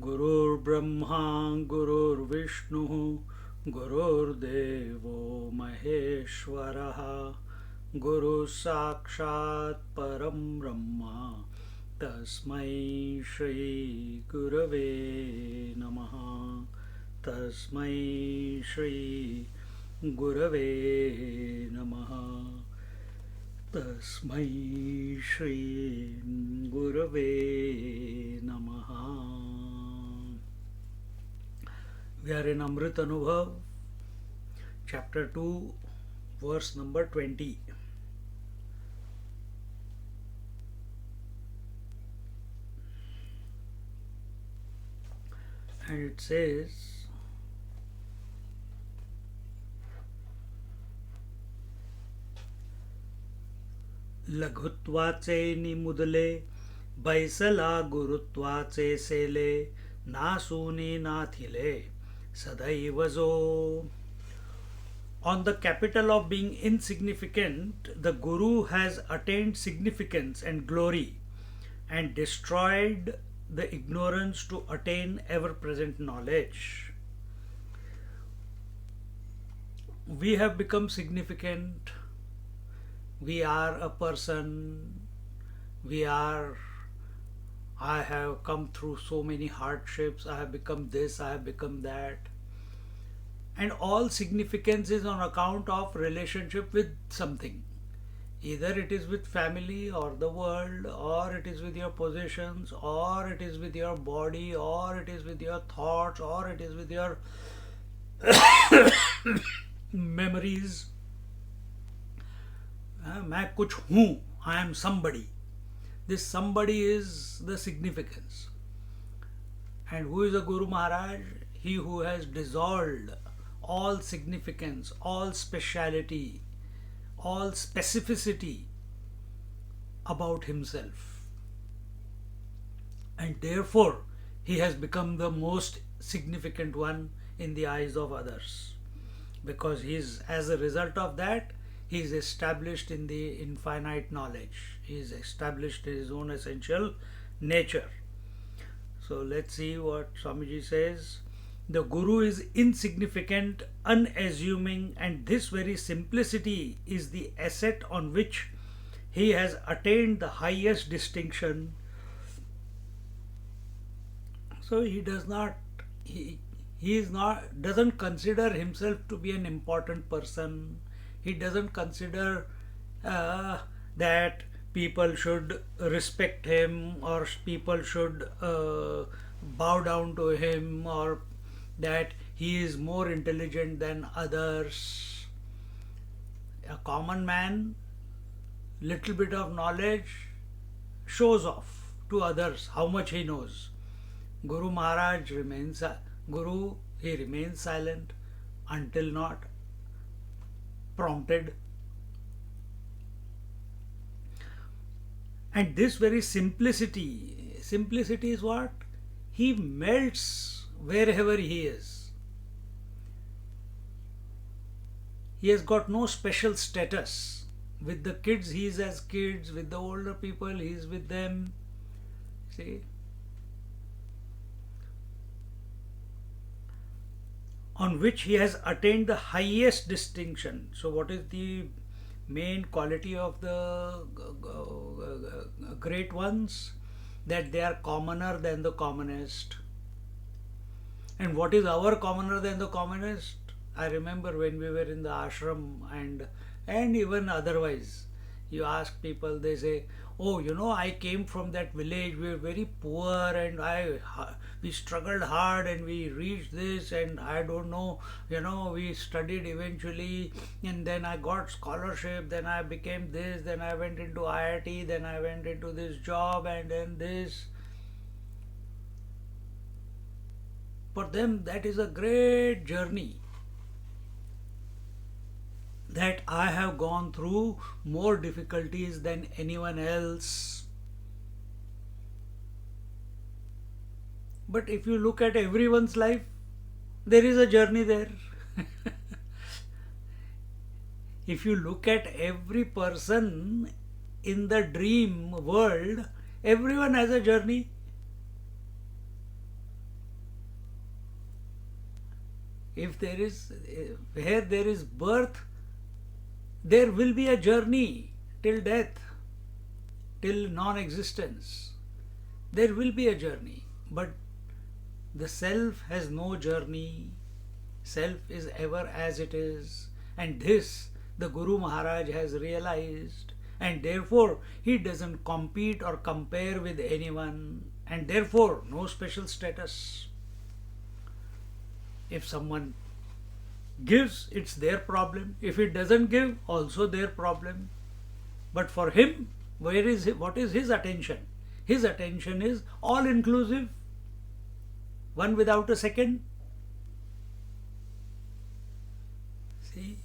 गुरुर्ब्रह्मा गुरुर्विष्णुः गुरुर्देवो महेश्वरः गुरुः साक्षात् परं ब्रह्म तस्मै श्री गुरवे नमः तस्मै श्री गुरवे नमः तस्मै श्री गुरवे नमः. We are in Amrit Anubhav, chapter 2, verse number 20. And it says, लघुत्वाचे निमुदले Bainsla गुरुत्वाचे सेले नासूनी नाथिले सदैव जो. On the capital of being insignificant, the Guru has attained significance and glory and destroyed the ignorance to attain ever-present knowledge. We have become significant. We are a person. I have come through so many hardships. I have become this, I have become that. And all significance is on account of relationship with something. Either it is with family or the world, or it is with your possessions, or it is with your body, or it is with your thoughts, or it is with your memories. मैं कुछ हूँ, I am somebody. This somebody is the significance. And who is the Guru Maharaj? He who has dissolved all significance, all speciality, all specificity about himself. And therefore, he has become the most significant one in the eyes of others. Because he is, as a result of that, he is established in the infinite knowledge. He is established in his own essential nature. So let's see what Swamiji says. The Guru is insignificant, unassuming, and this very simplicity is the asset on which he has attained the highest distinction. So he doesn't consider himself to be an important person. He doesn't consider that people should respect him or people should bow down to him or that he is more intelligent than others. A common man, little bit of knowledge, shows off to others how much he knows. Guru Maharaj remains silent until not prompted. And this very simplicity is what? He melts wherever he is. He has got no special status. With the kids, he is as kids. With the older people, he is with them. See? On which he has attained the highest distinction. So what is the main quality of the great ones? That they are commoner than the commonest. And what is our commoner than the commonest? I remember when we were in the ashram and even otherwise, you ask people, they say, oh, I came from that village, we were very poor and we struggled hard and we reached this and I don't know, we studied eventually and then I got scholarship, then I became this, then I went into IIT, then I went into this job and then this. For them, that is a great journey. That I have gone through more difficulties than anyone else. But if you look at everyone's life, there is a journey there. If you look at every person in the dream world, everyone has a journey. if there is where there is birth, there will be a journey till death, till non-existence. There will be a journey, but the self has no journey. Self is ever as it is, and this the Guru Maharaj has realized, and therefore he doesn't compete or compare with anyone, and therefore no special status. If someone gives, it's their problem. If it doesn't give, also their problem. But for him, what is his attention? His attention is all inclusive, one without a second. See?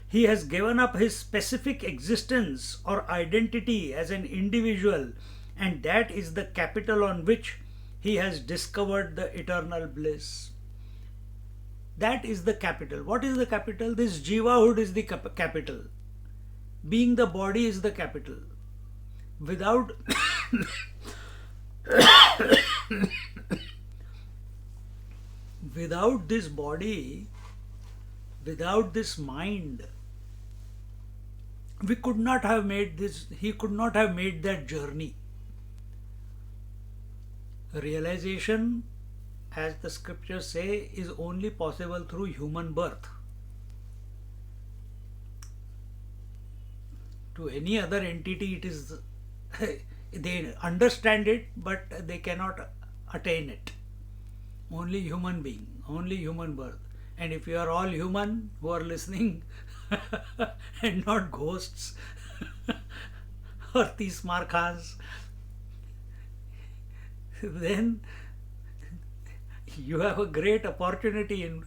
He has given up his specific existence or identity as an individual, and that is the capital on which he has discovered the eternal bliss. That is the capital. What is the capital? This jivahood is the capital. Being the body is the capital. Without without this body, without this mind, we could not have made this, he could not have made that journey. Realization, as the scriptures say, is only possible through human birth. To any other entity, it is they understand it, but they cannot attain it. Only human being, only human birth. And if you are all human who are listening and not ghosts or tismarkhas, then you have a great opportunity in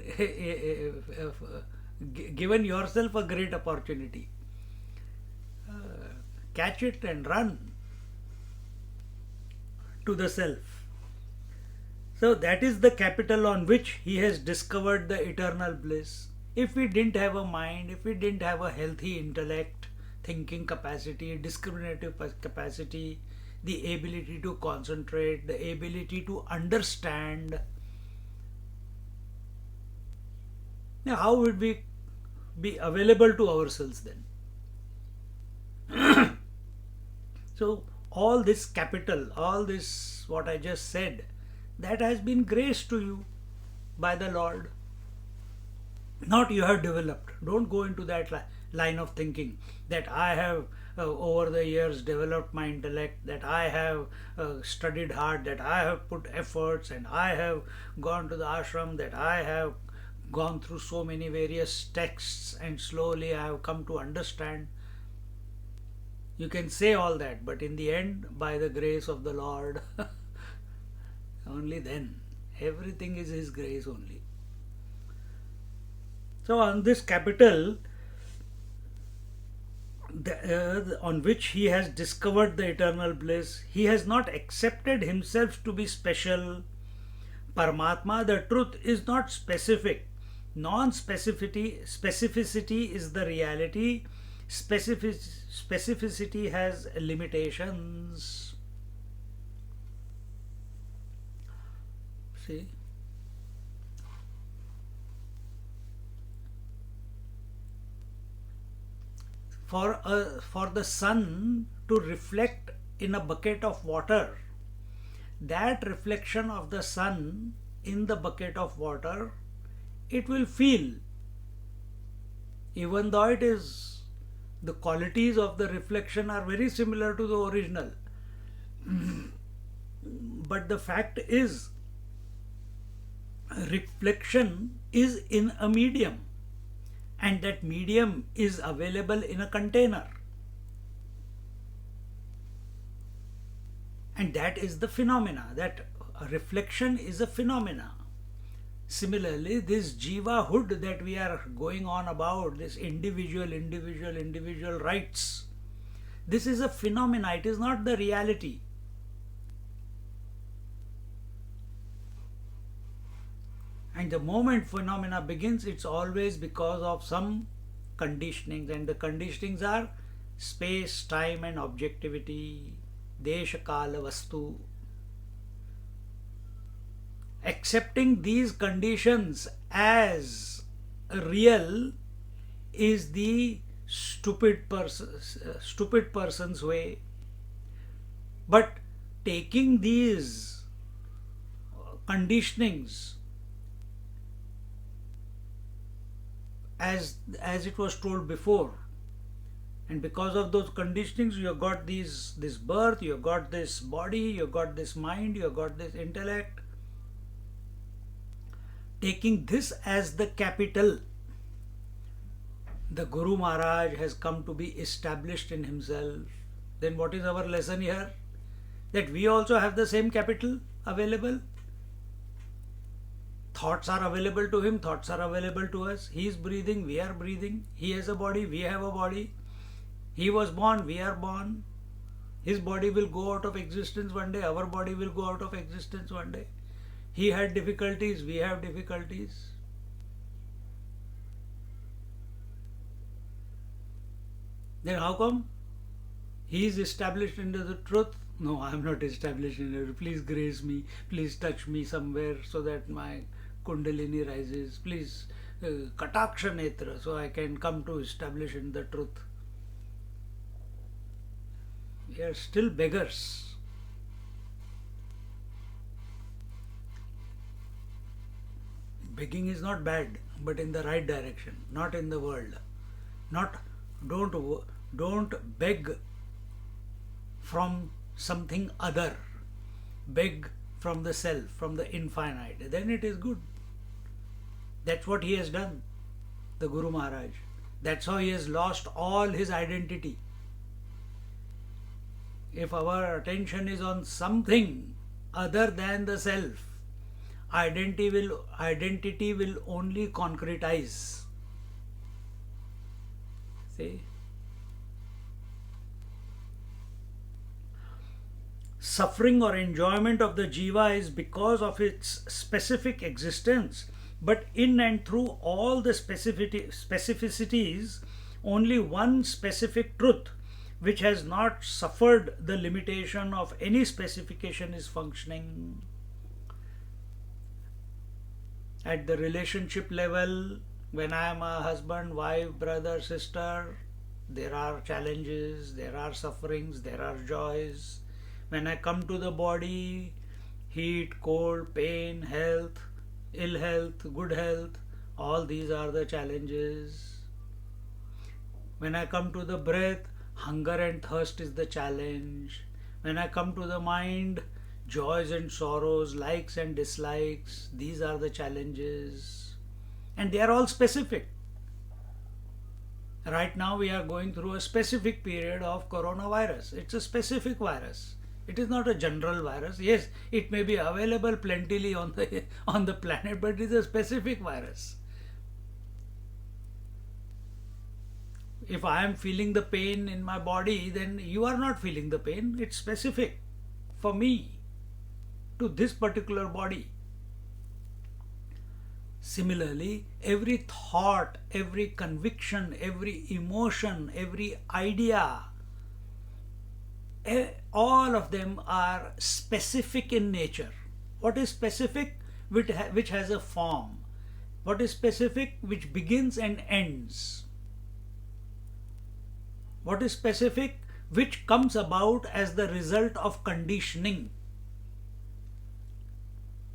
given yourself a great opportunity. Catch it and run to the self. So that is the capital on which he has discovered the eternal bliss. If we didn't have a mind, if we didn't have a healthy intellect, thinking capacity, discriminative capacity, the ability to concentrate, the ability to understand, now how would we be available to ourselves then? So all this capital, all this what I just said, that has been graced to you by the Lord. Not you have developed. Don't go into that line of thinking that I have over the years developed my intellect, that I have studied hard, that I have put efforts, and I have gone to the ashram, that I have gone through so many various texts and slowly I have come to understand. You can say all that, but in the end, by the grace of the Lord, only then. Everything is His grace only. So on this capital on which he has discovered the eternal bliss, he has not accepted himself to be special. Paramatma, the truth, is not specific. Specificity is the reality. Specificity has limitations. See? For the sun to reflect in a bucket of water, that reflection of the sun in the bucket of water, it will feel, even though it is, the qualities of the reflection are very similar to the original. But the fact is, reflection is in a medium, and that medium is available in a container. And that is the phenomena, that a reflection is a phenomena. Similarly, this jivahood that we are going on about, this individual rights, this is a phenomena, it is not the reality. And the moment phenomena begins, it's always because of some conditionings, and the conditionings are space, time and objectivity, desha, kala, vastu. Accepting these conditions as real is the stupid person's way. But taking these conditionings as it was told before, and because of those conditionings you have got this birth, you have got this body, you have got this mind, you have got this intellect. Taking this as the capital, the Guru Maharaj has come to be established in himself. Then what is our lesson here? That we also have the same capital available. Thoughts are available to him, thoughts are available to us. He is breathing, we are breathing. He has a body, we have a body. He was born, we are born. His body will go out of existence one day, our body will go out of existence one day. He had difficulties, we have difficulties. Then how come he is established into the truth? No, I am not established in it. Please grace me, please touch me somewhere so that my Kundalini rises. Please Kataksha Netra so I can come to establish in the truth. We are still beggars. Begging is not bad, but in the right direction, not in the world. Not don't beg from something other. Beg from the self, from the infinite. Then it is good. That's what he has done, the Guru Maharaj. That's how he has lost all his identity. If our attention is on something other than the self, identity will only concretize. See? Suffering or enjoyment of the jiva is because of its specific existence, but in and through all the specificities, only one specific truth, which has not suffered the limitation of any specification, is functioning. At the relationship level, when I am a husband, wife, brother, sister, there are challenges, there are sufferings, there are joys. When I come to the body, heat, cold, pain, health, ill health, good health, all these are the challenges. When I come to the breath, hunger and thirst is the challenge. When I come to the mind, joys and sorrows, likes and dislikes, these are the challenges. And they are all specific. Right now we are going through a specific period of coronavirus. It's a specific virus. It is not a general virus. Yes, it may be available plentifully on the planet, but it is a specific virus. If I am feeling the pain in my body, then you are not feeling the pain. It's specific for me, to this particular body. Similarly, every thought, every conviction, every emotion, every idea, all of them are specific in nature. What is specific? Which has a form. What is specific? Which begins and ends. What is specific? Which comes about as the result of conditioning.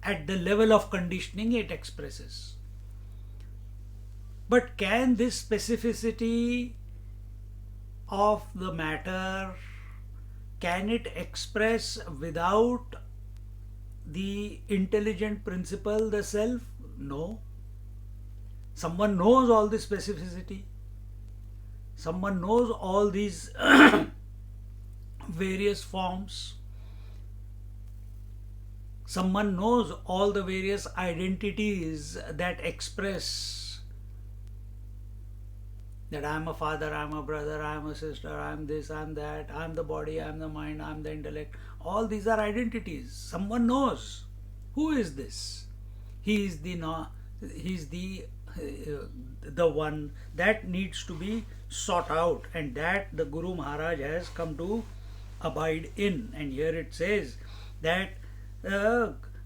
At the level of conditioning it expresses. But can this specificity of the matter, can it express without the intelligent principle, the self? No. Someone knows all this specificity. Someone knows all these various forms. Someone knows all the various identities that express that I am a father, I am a brother, I am a sister, I am this, I am that, I am the body, I am the mind, I am the intellect. All these are identities. Someone knows. Who is this? He is the one that needs to be sought out, and that the Guru Maharaj has come to abide in. And here it says that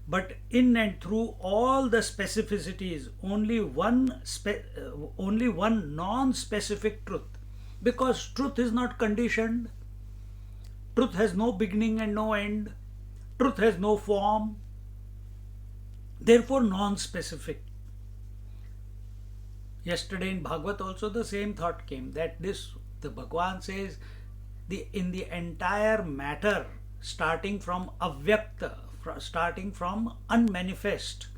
but in and through all the specificities, only one non-specific truth, because truth is not conditioned. Truth has no beginning and no end. Truth has no form. Therefore, non-specific. Yesterday in Bhagavad also the same thought came, that the Bhagwan says, in the entire matter, starting from avyakta, starting from unmanifest,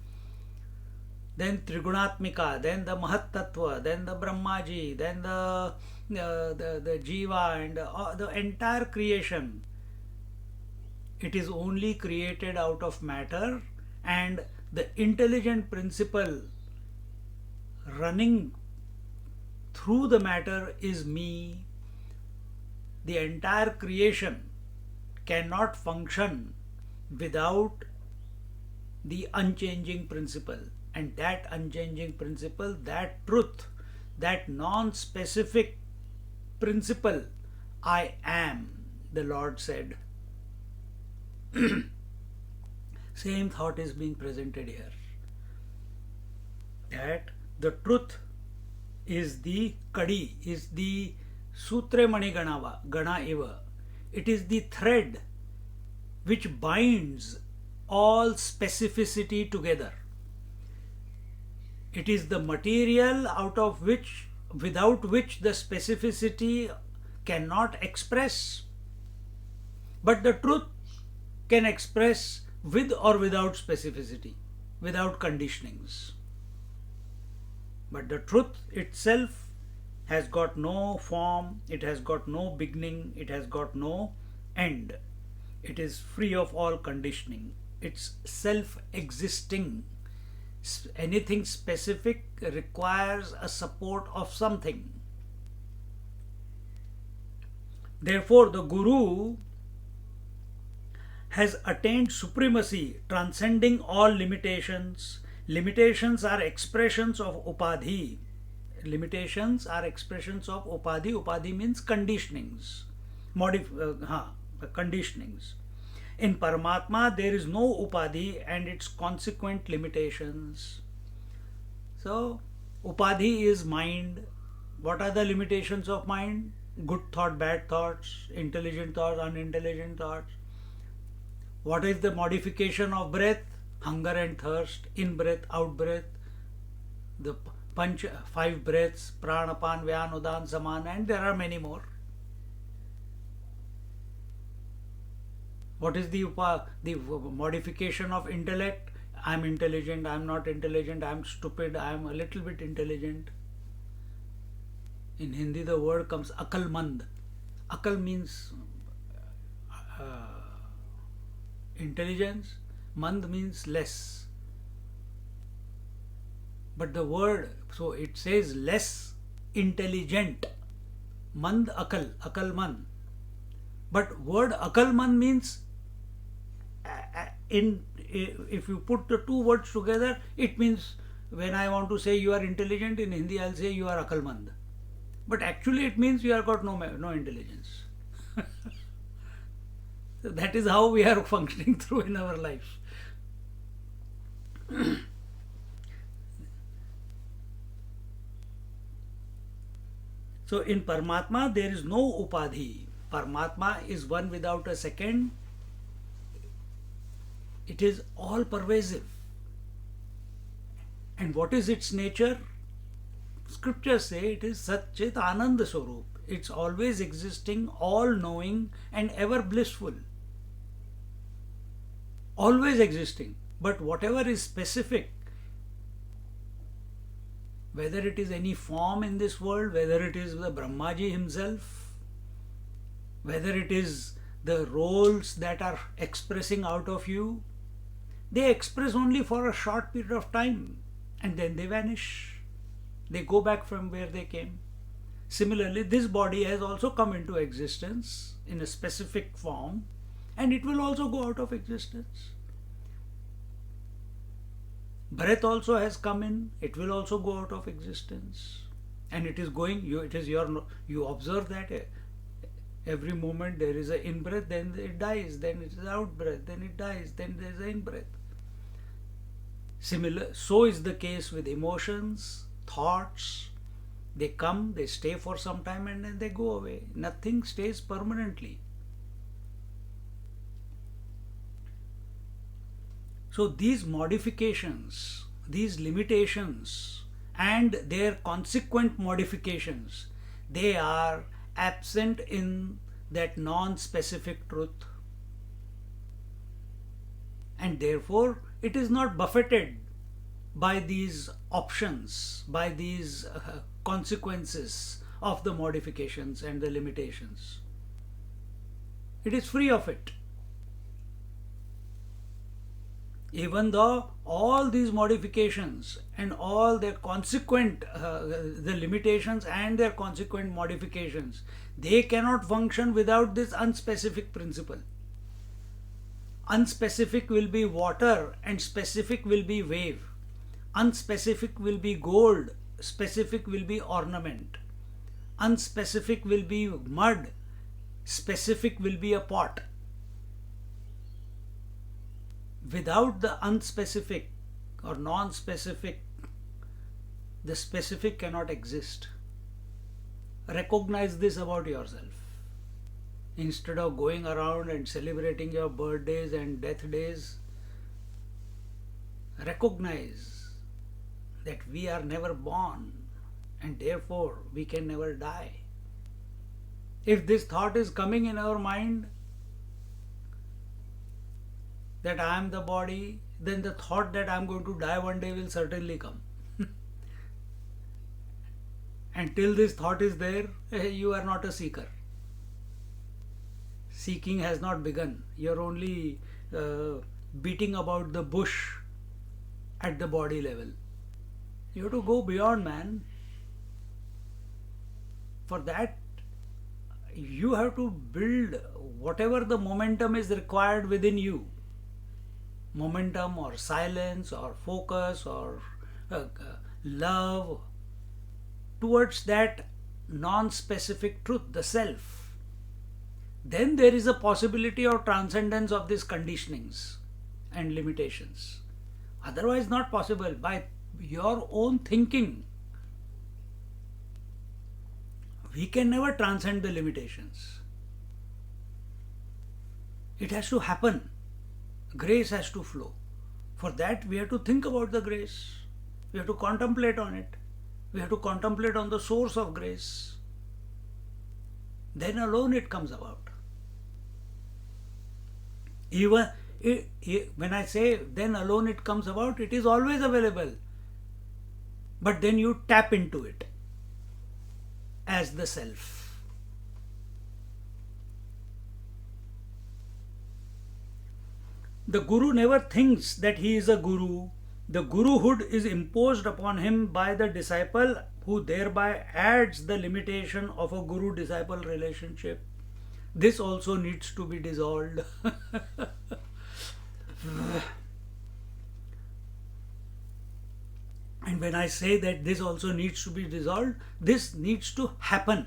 then Trigunatmika, then the Mahat Tattva, then the Brahmaji, then the Jiva, and the entire creation. It is only created out of matter, and the intelligent principle running through the matter is me. The entire creation cannot function without the unchanging principle, and that unchanging principle, that truth, that non-specific principle, I am, the Lord said. Same thought is being presented here, that the truth is the kadi, is the sutre mani gana eva. It is the thread which binds all specificity together. It is the material without which the specificity cannot express. But the truth can express with or without specificity, without conditionings. But the truth itself has got no form, it has got no beginning, it has got no end. It is free of all conditioning. It's self-existing. Anything specific requires a support of something. Therefore, the Guru has attained supremacy, transcending all limitations. Limitations are expressions of upadhi. Limitations are expressions of upadhi. Upadhi means conditionings. Conditionings. In Paramatma, there is no upadhi and its consequent limitations. So, upadhi is mind. What are the limitations of mind? Good thought, bad thoughts, intelligent thoughts, unintelligent thoughts. What is the modification of breath? Hunger and thirst, in breath, out breath, the five breaths, pranapan, vyan, udan, saman, and there are many more. What is the modification of intellect? I am intelligent, I am not intelligent, I am stupid, I am a little bit intelligent. In Hindi the word comes akalmand. Akal means intelligence, mand means less. But the word, so it says less intelligent. Mand akal, akal mand. But word akal mand means, if you put the two words together, it means, when I want to say you are intelligent, in Hindi I'll say you are akal mand. But actually it means you have got no intelligence. So that is how we are functioning through in our life. So in Paramatma there is no upadhi. Paramatma is one without a second. It is all pervasive. And what is its nature? Scriptures say it is Sat Chit Ananda Swarup. It's always existing, all knowing, and ever blissful. Always existing. But whatever is specific, whether it is any form in this world, whether it is the Brahmaji himself, whether it is the roles that are expressing out of you, they express only for a short period of time and then they vanish. They go back from where they came. Similarly, this body has also come into existence in a specific form and it will also go out of existence. Breath also has come in, it will also go out of existence. And it is going, you observe that every moment there is an in-breath, then it dies, then it is out-breath, then it dies, then there is an in-breath. Similar, so is the case with emotions, thoughts. They come, they stay for some time, and then they go away. Nothing stays permanently. So these modifications, these limitations, and their consequent modifications, they are absent in that non-specific truth, and therefore it is not buffeted by these options, by these consequences of the modifications and the limitations. It is free of it. Even though all these modifications and all their consequent, the limitations and their consequent modifications, they cannot function without this unspecific principle. Unspecific will be water and specific will be wave. Unspecific will be gold, specific will be ornament. Unspecific will be mud, specific will be a pot. Without the unspecific or non-specific, the specific cannot exist. Recognize this about yourself. Instead of going around and celebrating your birthdays and death days, recognize that we are never born and therefore we can never die. If this thought is coming in our mind that I am the body, then the thought that I am going to die one day will certainly come. Until this thought is there, you are not a seeker. Seeking has not begun. You are only beating about the bush at the body level. You have to go beyond, man. For that, you have to build whatever the momentum is required within you. Momentum or silence or focus or love towards that non-specific truth, the self. Then there is a possibility of transcendence of these conditionings and limitations. Otherwise not possible. By your own thinking, we can never transcend the limitations. It has to happen. Grace has to flow. For that we have to think about the grace. We have to contemplate on it. We have to contemplate on the source of grace. Then alone it comes about. Even when I say then alone it comes about, it is always available. But then you tap into it as the self. The guru never thinks that he is a guru. The guruhood is imposed upon him by the disciple, who thereby adds the limitation of a guru-disciple relationship. This also needs to be dissolved. And when I say that this also needs to be dissolved, this needs to happen.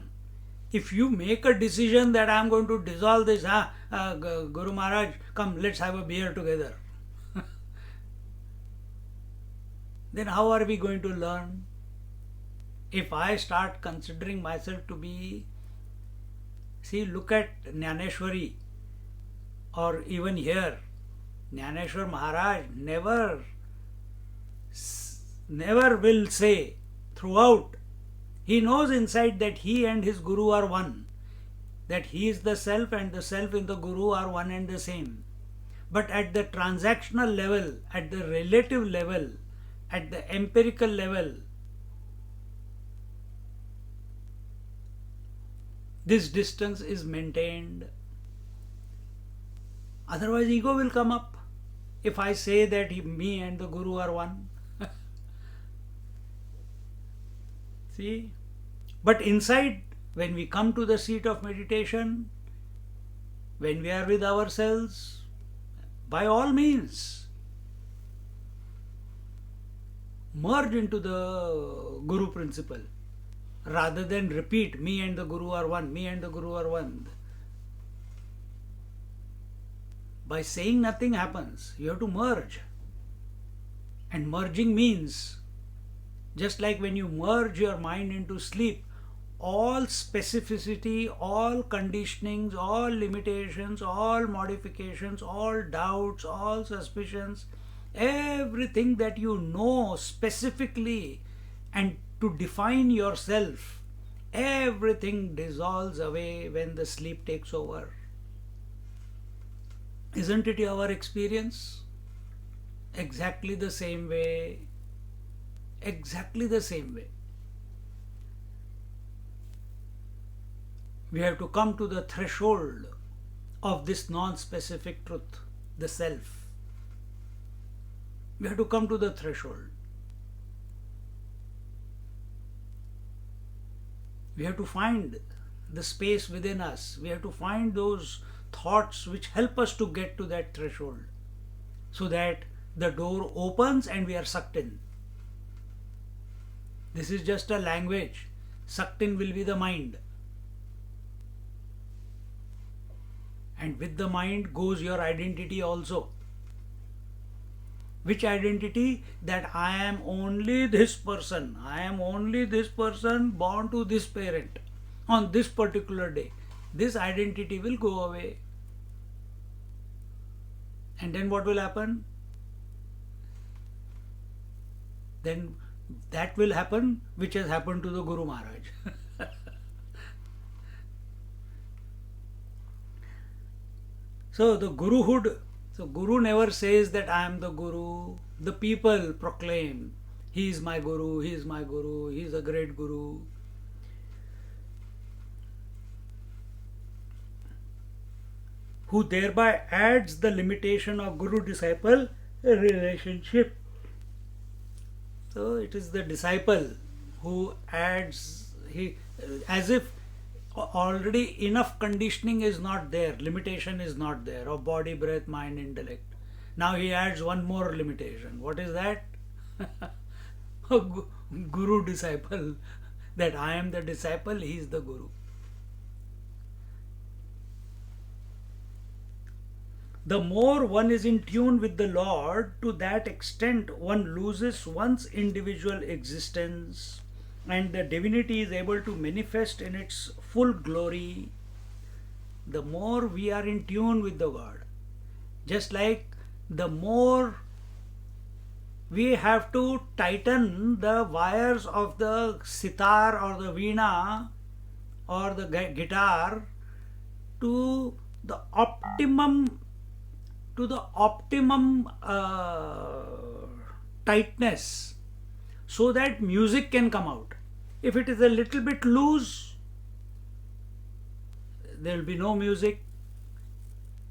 If you make a decision that I am going to dissolve this, Guru Maharaj, come, let's have a beer together. Then how are we going to learn? If I start considering myself to be, see, look at Jnaneshwari, or even here, Jnaneshwar Maharaj never will say throughout. He knows inside that he and his Guru are one, that he is the self and the self in the Guru are one and the same. But at the transactional level, at the relative level, at the empirical level, this distance is maintained. Otherwise ego will come up. If I say that me and the Guru are one. See? But inside, when we come to the seat of meditation, when we are with ourselves, by all means, merge into the Guru principle. Rather than repeat, me and the Guru are one, me and the Guru are one. By saying nothing happens. You have to merge. And merging means, just like when you merge your mind into sleep, all specificity, all conditionings, all limitations, all modifications, all doubts, all suspicions, everything that you know specifically and to define yourself, everything dissolves away when the sleep takes over. Isn't it our experience? Exactly the same way. Exactly the same way. We have to come to the threshold of this non-specific truth, the self. We have to come to the threshold. We have to find the space within us. We have to find those thoughts which help us to get to that threshold, so that the door opens and we are sucked in. This is just a language. Sucked in will be the mind. And with the mind goes your identity also. Which identity? That I am only this person. I am only this person born to this parent on this particular day. This identity will go away. And then what will happen? Then that will happen which has happened to the Guru Maharaj. So the Guruhood, so Guru never says that I am the Guru. The people proclaim, he is my Guru, he is my Guru, he is a great Guru. Who thereby adds the limitation of Guru-disciple relationship. So it is the disciple who adds, as if already enough conditioning is not there, limitation is not there of body, breath, mind, intellect. Now he adds one more limitation. What is that? A Guru disciple. That I am the disciple, he is the Guru. The more one is in tune with the Lord, to that extent one loses one's individual existence and the divinity is able to manifest in its full glory. The more we are in tune with the God, just like the more we have to tighten the wires of the sitar or the veena or the guitar to the optimum tightness, so that music can come out. If it is a little bit loose, there will be no music.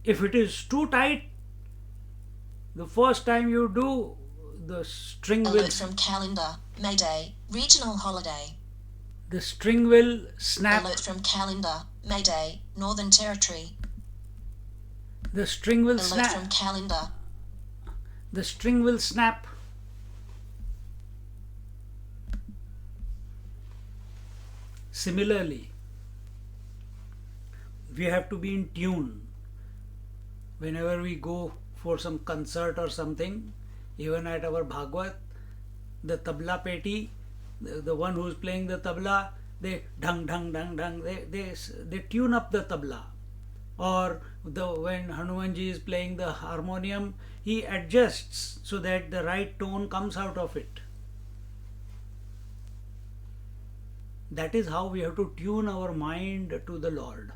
If it is too tight, the first time you do, the string will... Alert from calendar, Mayday, regional holiday. The string will snap. Alert from calendar, Mayday, Northern Territory. The string will Alert snap. from calendar. The string will snap. Similarly, we have to be in tune. Whenever we go for some concert or something, even at our Bhagavad, the tabla peti, the one who is playing the tabla, they dhang dhang dhang dhang, they tune up the tabla. Or when Hanumanji is playing the harmonium, he adjusts so that the right tone comes out of it. That is how we have to tune our mind to the Lord.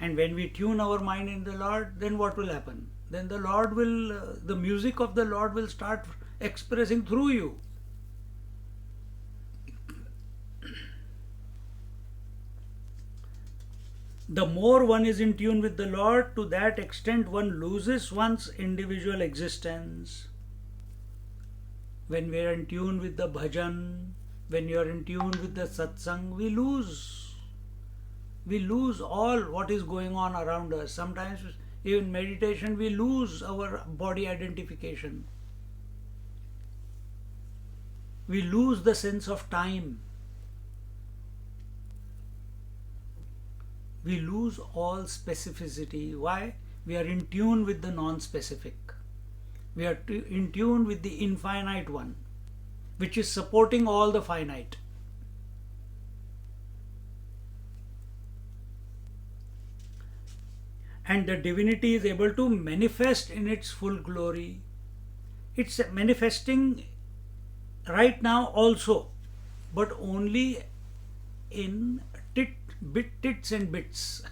And when we tune our mind in the Lord, then what will happen? Then the Lord will, the music of the Lord will start expressing through you. The more one is in tune with the Lord, to that extent one loses one's individual existence. When we are in tune with the bhajan, when you are in tune with the satsang, we lose all what is going on around us. Sometimes even meditation, we lose our body identification. We lose the sense of time. We lose all specificity. Why? We are in tune with the non-specific. We are in tune with the infinite one, which is supporting all the finite. And the divinity is able to manifest in its full glory. It's manifesting right now also, but only in tits and bits.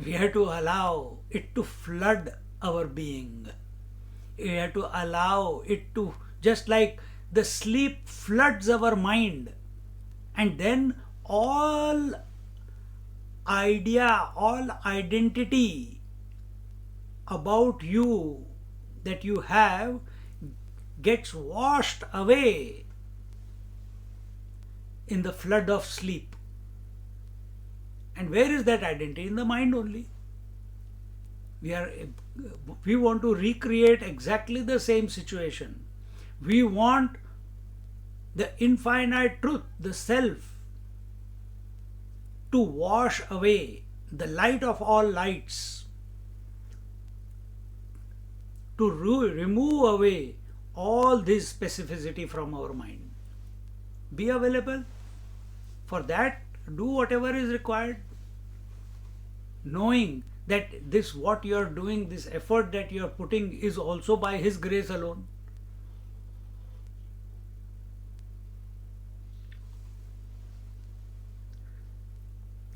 We have to allow it to flood our being. We have to allow it to, just like the sleep floods our mind, and then all idea, all identity about you that you have gets washed away in the flood of sleep. And where is that identity? In the mind only. We want to recreate exactly the same situation. We want the infinite truth, the self, to wash away the light of all lights, to remove away all this specificity from our mind. Be available for that. Do whatever is required, knowing that this what you are doing, this effort that you are putting, is also by His grace alone.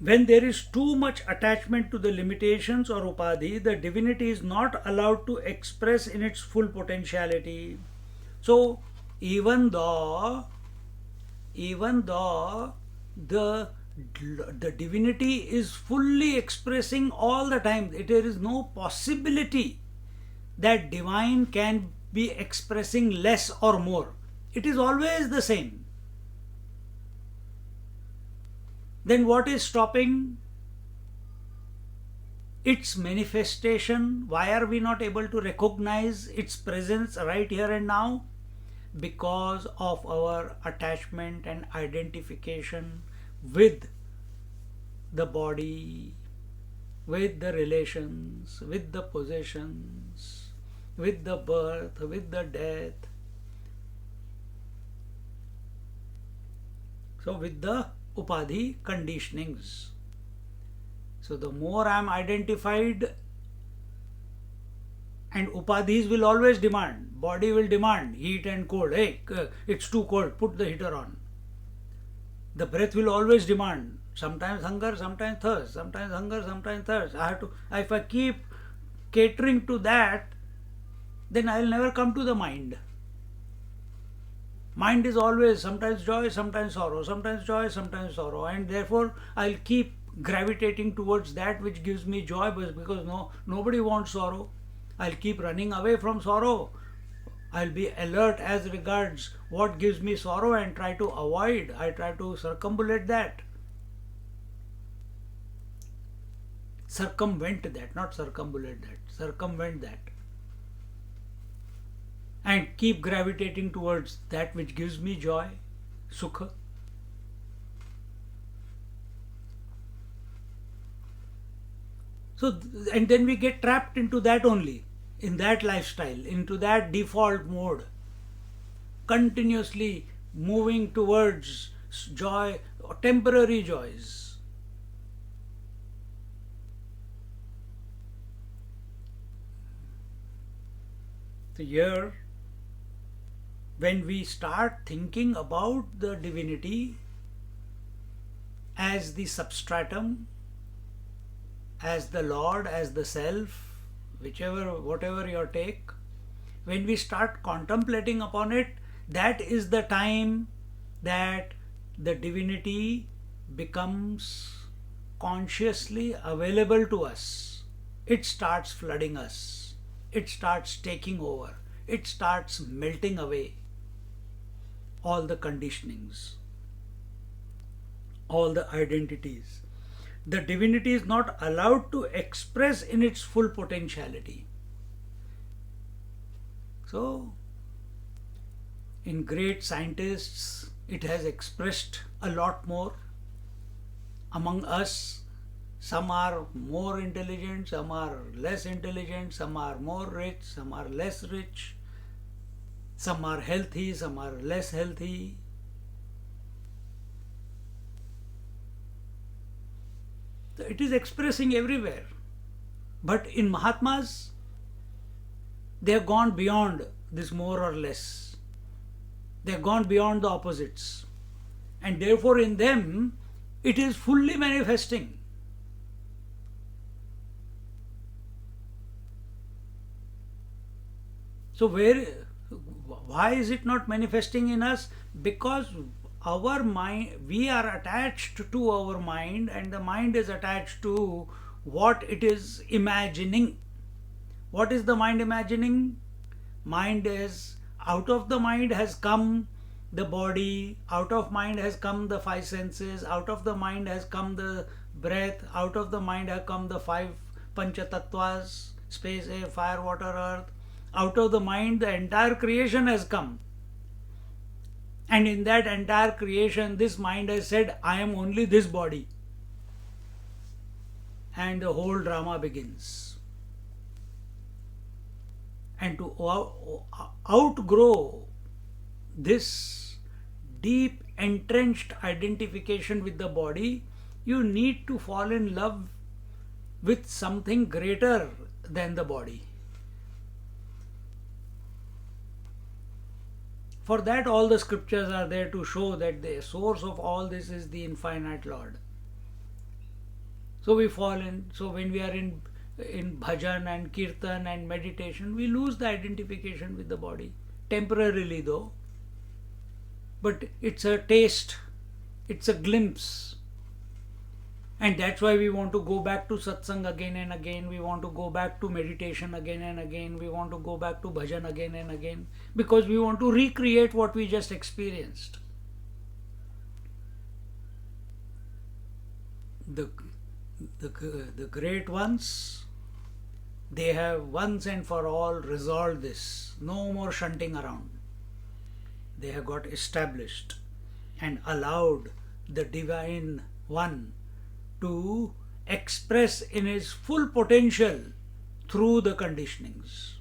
When there is too much attachment to the limitations or upadhi, the divinity is not allowed to express in its full potentiality. So even though the divinity is fully expressing all the time, there is no possibility that divine can be expressing less or more. It is always the same. Then what is stopping its manifestation? Why are we not able to recognize its presence right here and now? Because of our attachment and identification with the body, with the relations, with the possessions, with the birth, with the death. So with the upadhi conditionings. So the more I am identified, and upadhis will always demand, body will demand heat and cold. Hey, it's too cold, put the heater on. The breath will always demand, sometimes hunger, sometimes thirst, sometimes hunger, sometimes thirst. If I keep catering to that, then I will never come to the mind. Mind is always sometimes joy, sometimes sorrow, sometimes joy, sometimes sorrow, and therefore I'll keep gravitating towards that which gives me joy, because nobody wants sorrow. I'll keep running away from sorrow. I'll be alert as regards what gives me sorrow and try to avoid, I try to circumvent that. Circumvent that, not circumambulate that, circumvent that. And keep gravitating towards that which gives me joy, sukha. So, and then we get trapped into that only, in that lifestyle, into that default mode, continuously moving towards joy, or temporary joys. So here, when we start thinking about the divinity as the substratum, as the Lord, as the self, whatever your take, when we start contemplating upon it, that is the time that the divinity becomes consciously available to us. It starts flooding us. It starts taking over. It starts melting away all the conditionings, all the identities. The divinity is not allowed to express in its full potentiality. So, in great scientists, it has expressed a lot more. Among us, Some are more intelligent, some are less intelligent, some are more rich, some are less rich, some are healthy, some are less healthy. It is expressing everywhere. But in Mahatmas, they have gone beyond this more or less. They have gone beyond the opposites. And therefore, in them, it is fully manifesting. So, why is it not manifesting in us? Because our mind, we are attached to our mind, and the mind is attached to what it is imagining. What is the mind imagining? Mind is, out of the mind has come the body, out of mind has come the five senses, out of the mind has come the breath, out of the mind have come the five panchatattvas, space, air, fire, water, earth. Out of the mind the entire creation has come. And in that entire creation, this mind has said, I am only this body. And the whole drama begins. And to outgrow this deep entrenched identification with the body, you need to fall in love with something greater than the body. For that, all the scriptures are there to show that the source of all this is the infinite Lord. So we fall in. So when we are in bhajan and kirtan and meditation, we lose the identification with the body. Temporarily though. But it's a taste. It's a glimpse. And that's why we want to go back to satsang again and again. We want to go back to meditation again and again. We want to go back to bhajan again and again. Because we want to recreate what we just experienced. The great ones, they have once and for all resolved this. No more shunting around. They have got established and allowed the Divine One to express in his full potential through the conditionings.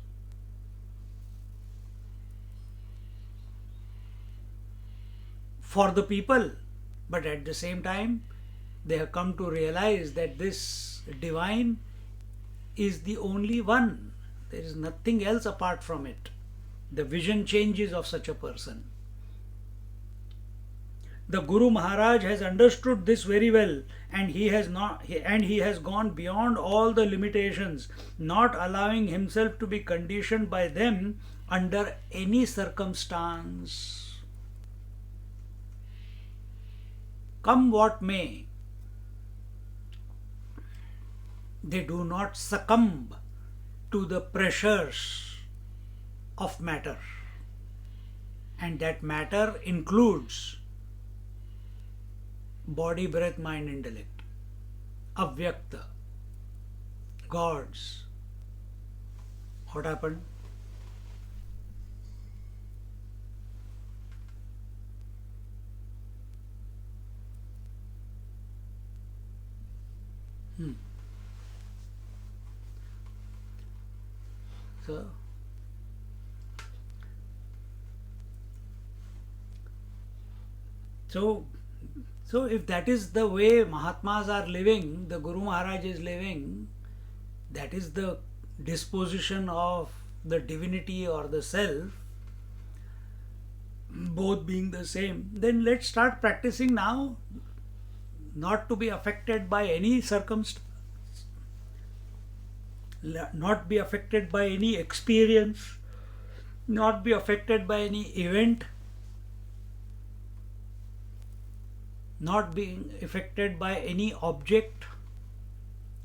For the people, but at the same time, they have come to realize that this divine is the only one. There is nothing else apart from it. The vision changes of such a person. The Guru Maharaj has understood this very well, and he has gone beyond all the limitations, not allowing himself to be conditioned by them under any circumstance. Come what may, they do not succumb to the pressures of matter, and that matter includes body, breath, mind, intellect, avyakta, gods. What happened? So if that is the way Mahatmas are living, the Guru Maharaj is living, that is the disposition of the divinity or the self, both being the same, then let's start practicing now, not to be affected by any circumstance, not be affected by any experience, not be affected by any event, not being affected by any object,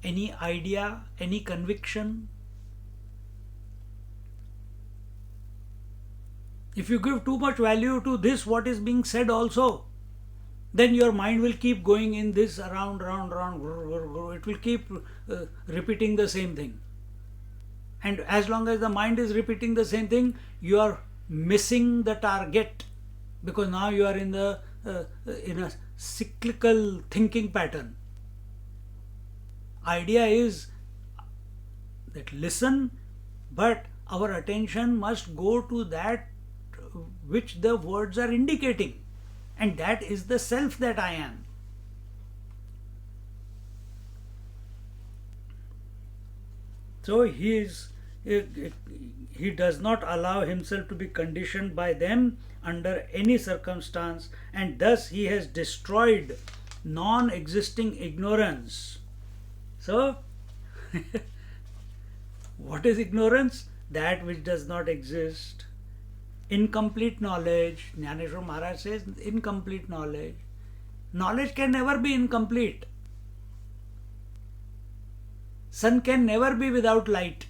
any idea, any conviction. If you give too much value to this, what is being said also, then your mind will keep going in this around. It will keep repeating the same thing. And as long as the mind is repeating the same thing, you are missing the target, because now you are in a cyclical thinking pattern. Idea is that listen, but our attention must go to that which the words are indicating, and that is the self that I am. So he does not allow himself to be conditioned by them under any circumstance, and thus he has destroyed non-existing ignorance. So what is ignorance? That which does not exist. Incomplete knowledge. Jnaneshwar Maharaj says incomplete knowledge. Knowledge can never be incomplete. Sun can never be without light.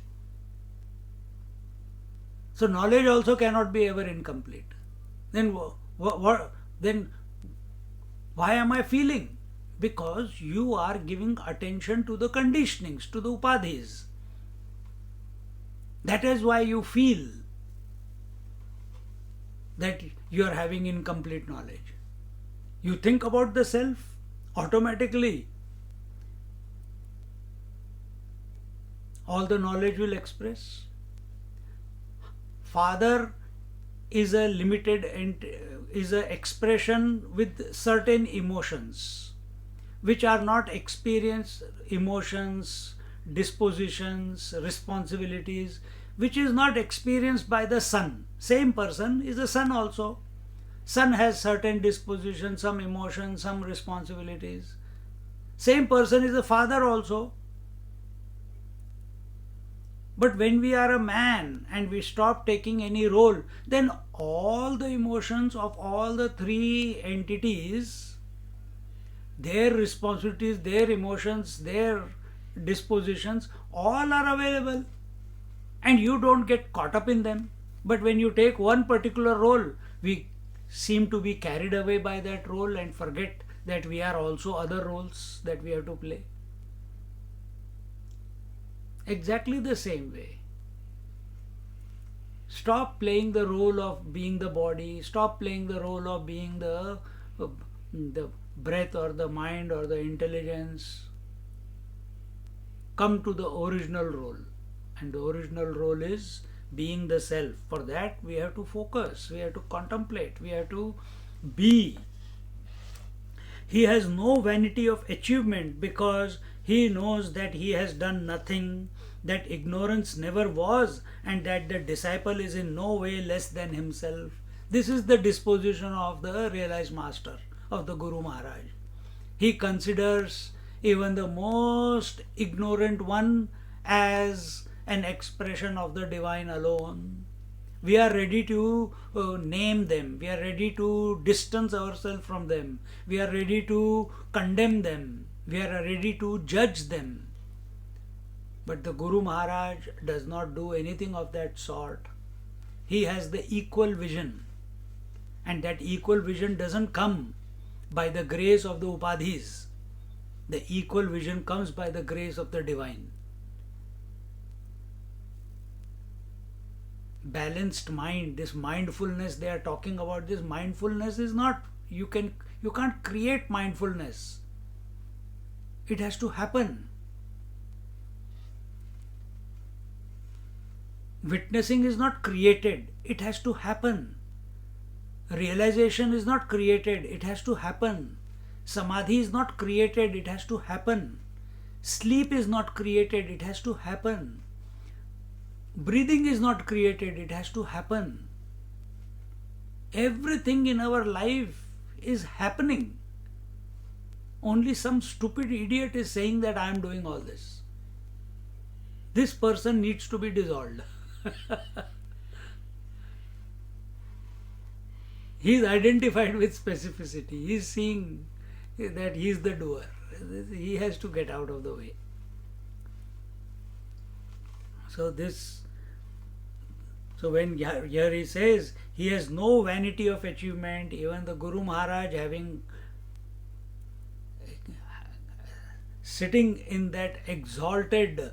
So knowledge also cannot be ever incomplete. Then then why am I feeling? Because you are giving attention to the conditionings, to the upadhis. That is why you feel that you are having incomplete knowledge. You think about the self, automatically all the knowledge will express. Father is a limited and is an expression with certain emotions which are not experienced emotions, dispositions, responsibilities, which is not experienced by the son. Same person is a son also. Son has certain dispositions, some emotions, some responsibilities. Same person is a father also. But when we are a man and we stop taking any role, then all the emotions of all the three entities, their responsibilities, their emotions, their dispositions, all are available. And you don't get caught up in them. But when you take one particular role, we seem to be carried away by that role and forget that we are also other roles that we have to play. Exactly the same way. Stop playing the role of being the body, stop playing the role of being the breath or the mind or the intelligence. Come to the original role. And the original role is being the self. For that we have to focus, we have to contemplate, we have to be. He has no vanity of achievement because he knows that he has done nothing, that ignorance never was, and that the disciple is in no way less than himself. This is the disposition of the realized master, of the Guru Maharaj. He considers even the most ignorant one as an expression of the divine alone. We are ready to name them. We are ready to distance ourselves from them. We are ready to condemn them. We are ready to judge them. But the Guru Maharaj does not do anything of that sort. He has the equal vision. And that equal vision doesn't come by the grace of the upadhis. The equal vision comes by the grace of the divine. Balanced mind, this mindfulness they are talking about, this mindfulness is not, you can't create mindfulness. It has to happen. Witnessing is not created, it has to happen. Realization is not created, it has to happen. Samadhi is not created, it has to happen. Sleep is not created, it has to happen. Breathing is not created, it has to happen. Everything in our life is happening. Only some stupid idiot is saying that I am doing all this. This person needs to be dissolved. He is identified with specificity. He is seeing that he is the doer. He has to get out of the way. So when here he says he has no vanity of achievement, even the Guru Maharaj having sitting in that exalted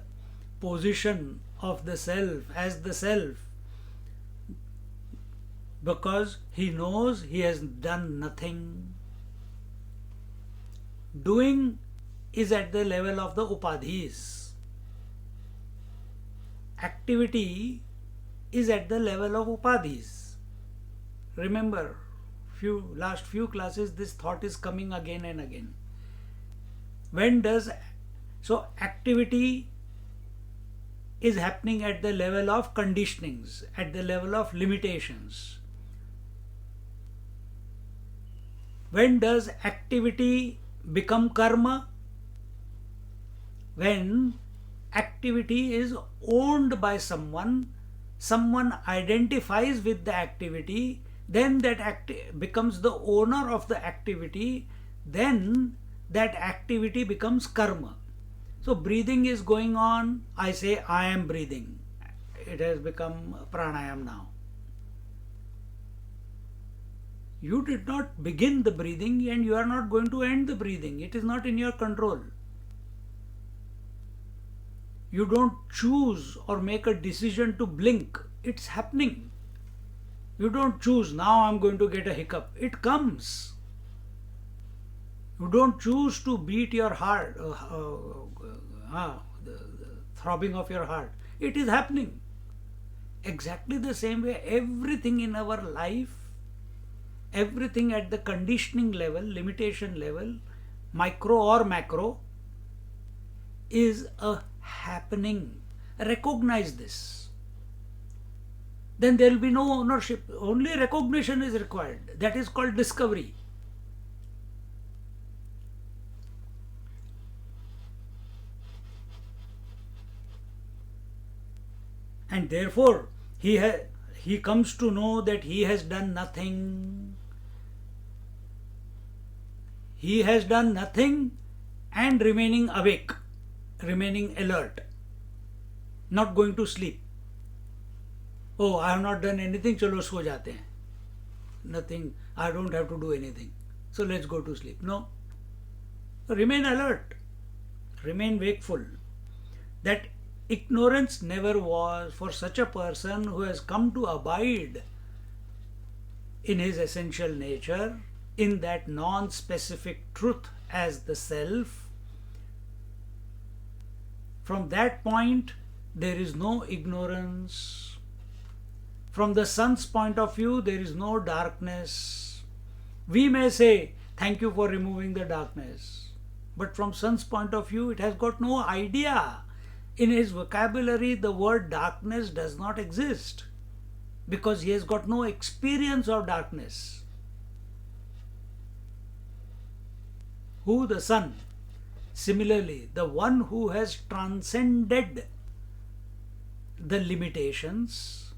position of the self as the self, because he knows he has done nothing. Doing is at the level of the upadhis. Activity is at the level of upadhis. Remember, last few classes this thought is coming again and again. So activity is happening at the level of conditionings, at the level of limitations. When does activity become karma? When activity is owned by someone identifies with the activity, then that becomes the owner of the activity, then that activity becomes karma. So breathing is going on, I say I am breathing. It has become pranayam now. You did not begin the breathing and you are not going to end the breathing. It is not in your control. You don't choose or make a decision to blink. It's happening. You don't choose, now I'm going to get a hiccup. It comes. You don't choose to beat your heart, the throbbing of your heart. It is happening. Exactly the same way, everything in our life, everything at the conditioning level, limitation level, micro or macro, is a happening. Recognize this. Then there will be no ownership. Only recognition is required. That is called discovery. And therefore, he comes to know that he has done nothing. He has done nothing and remaining awake, remaining alert, not going to sleep. Oh, I have not done anything, chalo so jate hain. Nothing, I don't have to do anything. So let's go to sleep. No. Remain alert, remain wakeful. That ignorance never was for such a person who has come to abide in his essential nature, in that non-specific truth as the self. From that point, there is no ignorance. From the sun's point of view, there is no darkness. We may say, thank you for removing the darkness. But from sun's point of view, it has got no idea. In his vocabulary, the word darkness does not exist because he has got no experience of darkness. Who? The sun. Similarly, the one who has transcended the limitations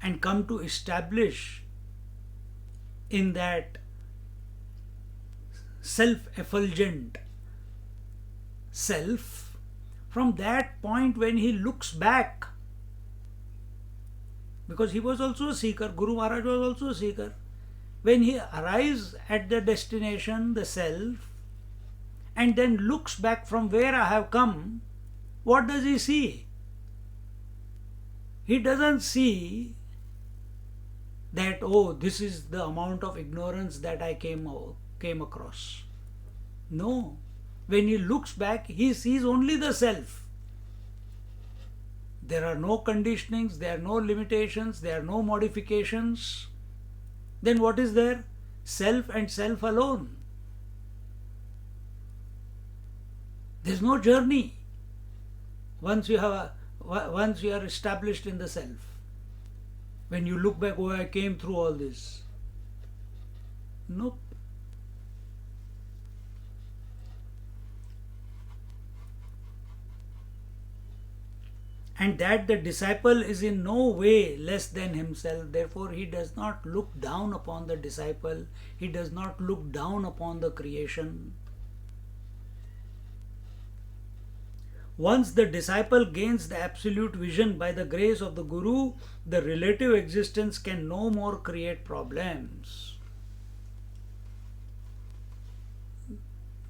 and come to establish in that self-effulgent self, from that point when he looks back, because he was also a seeker, Guru Maharaj was also a seeker, when he arrives at the destination, the self, and then looks back from where I have come, what does he see? He doesn't see that, oh, this is the amount of ignorance that I came across. No. When he looks back, he sees only the self. There are no conditionings, there are no limitations, there are no modifications. Then what is there? Self and self alone. There is no journey once you are established in the self. When you look back, oh, I came through all this. Nope. And that the disciple is in no way less than himself. Therefore, he does not look down upon the disciple. He does not look down upon the creation. Once the disciple gains the absolute vision by the grace of the Guru, the relative existence can no more create problems.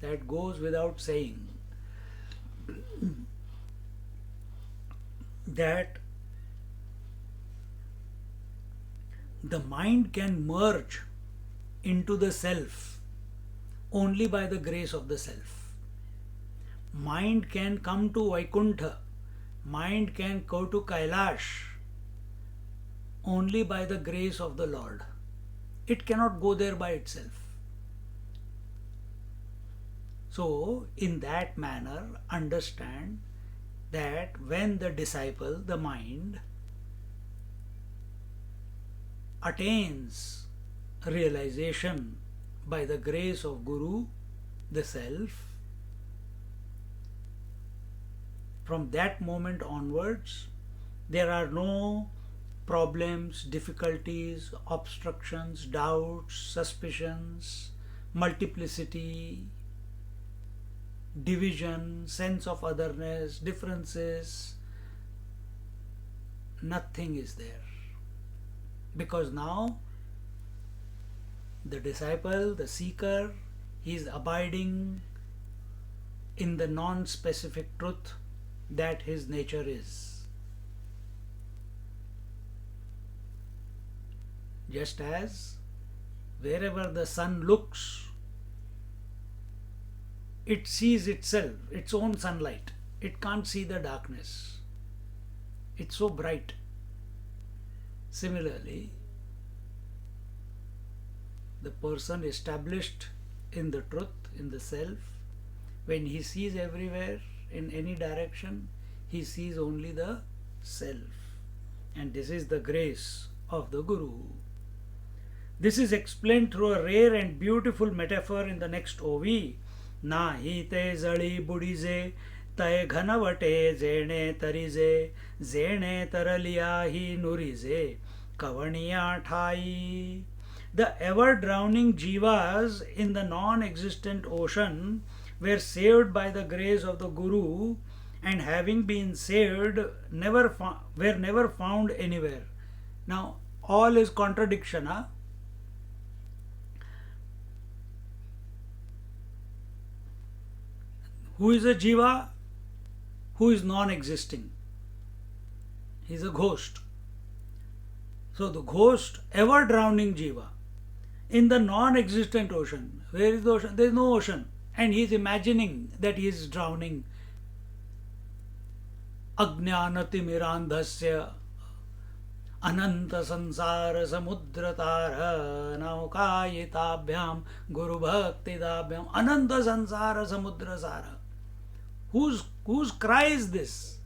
That goes without saying. That the mind can merge into the self only by the grace of the self. mind can come to Vaikuntha, mind can go to Kailash only by the grace of the Lord. It cannot go there by itself. So, in that manner, understand that when the disciple, the mind, attains realization by the grace of Guru, the Self, from that moment onwards, there are no problems, difficulties, obstructions, doubts, suspicions, multiplicity, division, sense of otherness, differences. Nothing is there. Because now the disciple, the seeker, he is abiding in the non-specific truth that his nature is. Just as wherever the sun looks, it sees itself, its own sunlight. It can't see the darkness. It's so bright. Similarly, the person established in the truth, in the self, when he sees everywhere, in any direction, he sees only the self. And this is the grace of the Guru. This is explained through a rare and beautiful metaphor in the next OV. Nahi te zali budize, tae ghanavate zene tarize, zene taraliya hi nurize, kavaniya thai. The ever-drowning jivas in the non-existent ocean were saved by the grace of the Guru, and having been saved, were never found anywhere. Now, all is contradiction. Huh? Who is a jiva? Who is non-existing? He is a ghost. So the ghost, ever-drowning jiva, in the non-existent ocean. Where is the ocean? There is no ocean. And he is imagining that he is drowning. Ajnanati mirandhasya ananta sansara samudratara naukayitabhyam guru bhakti dabhyam ananta sansara samudrasara. Whose cry is this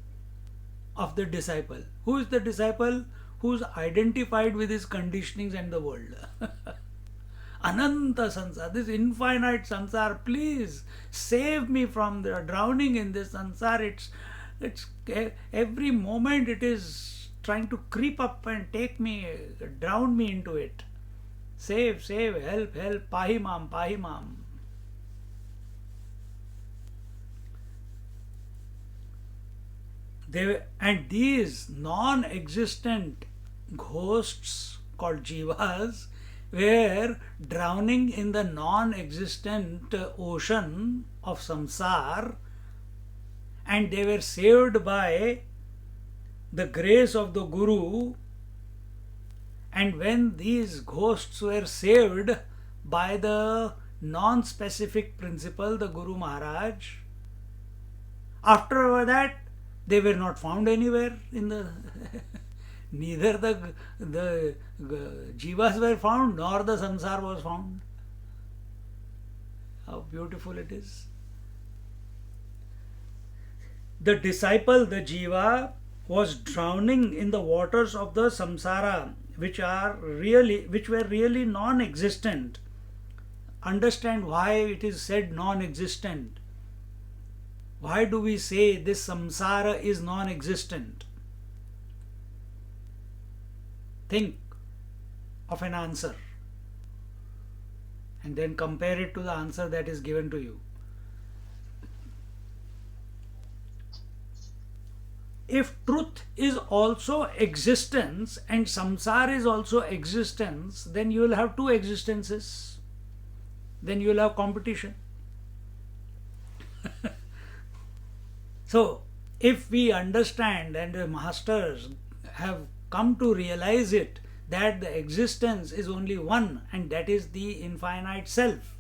of the disciple? Who is the disciple? Who is identified with his conditionings and the world? Ananta sansara, this infinite sansara, please save me from the drowning in this sansara. It's every moment it is trying to creep up and take me, drown me into it. Save, help, pahimam, pahimam. And these non-existent ghosts called jivas were drowning in the non-existent ocean of samsara, and they were saved by the grace of the Guru. And when these ghosts were saved by the non-specific principle, the Guru Maharaj, after that they were not found anywhere in the neither the jivas were found nor the samsara was found. How beautiful it is. The disciple, the jiva, was drowning in the waters of the samsara, which were really non-existent. Understand why it is said non-existent. Why do we say this samsara is non-existent? Think of an answer and then compare it to the answer that is given to you. If truth is also existence and samsara is also existence, then you will have two existences. Then you will have competition. So, if we understand and the masters have come to realize it, that the existence is only one and that is the infinite self,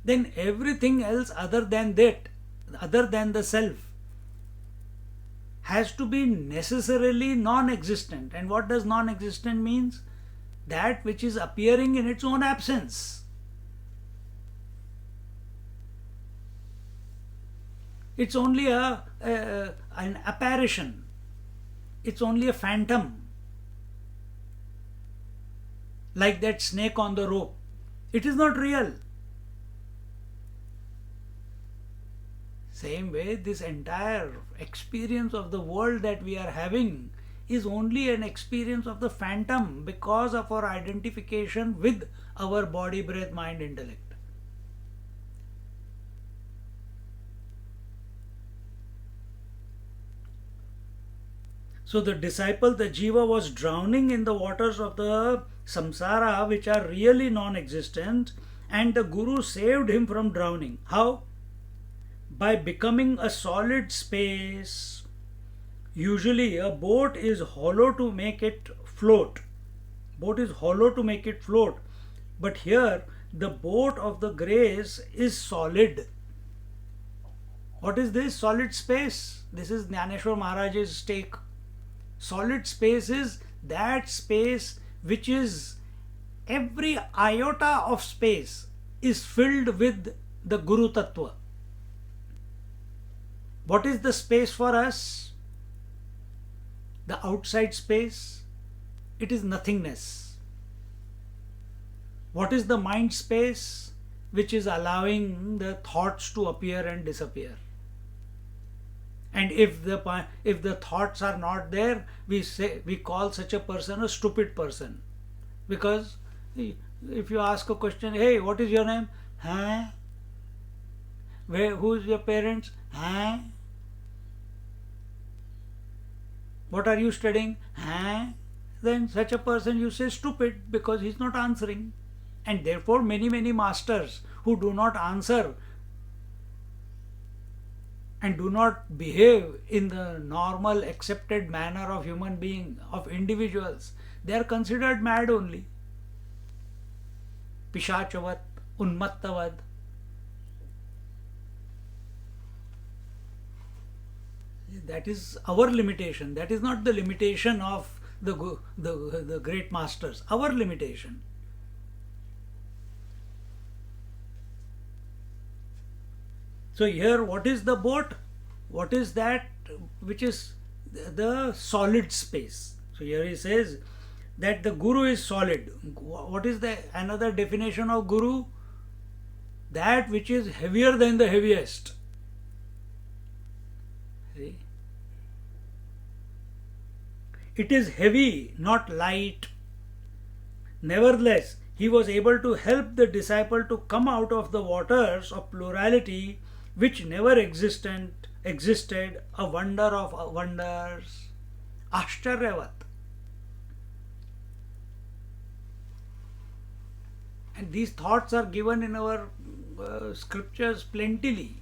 then everything else other than that other than the self has to be necessarily non-existent. And what does non-existent means? That which is appearing in its own absence. It's only an apparition. It's only a phantom. Like that snake on the rope. It is not real. Same way, this entire experience of the world that we are having is only an experience of the phantom because of our identification with our body, breath, mind, intellect. So the disciple, the jiva, was drowning in the waters of the samsara, which are really non-existent, and the guru saved him from drowning. How? By becoming a solid space. Usually a boat is hollow to make it float. Boat is hollow to make it float. But here the boat of the grace is solid. What is this? Solid space. This is Jnaneshwar Maharaj's take. Solid space is that space which is, every iota of space is filled with the Guru Tattva. What is the space for us? The outside space? It is nothingness. What is the mind space? Which is allowing the thoughts to appear and disappear. And if the thoughts are not there, we call such a person a stupid person. Because if you ask a question, hey, what is your name? Huh? Who is your parents? Huh? What are you studying? Huh? Then such a person you say stupid because he is not answering. And therefore many masters who do not answer and do not behave in the normal accepted manner of human being, of individuals, they are considered mad only. Pishachavat, unmattavad. That is our limitation. That is not the limitation of the great masters. Our limitation. So here, what is the boat? What is that which is the solid space? So here he says that the Guru is solid. What is the another definition of Guru? That which is heavier than the heaviest. See? It is heavy, not light. Nevertheless, he was able to help the disciple to come out of the waters of plurality which never existed, a wonder of wonders. Ashcharyavat. And these thoughts are given in our scriptures plentifully.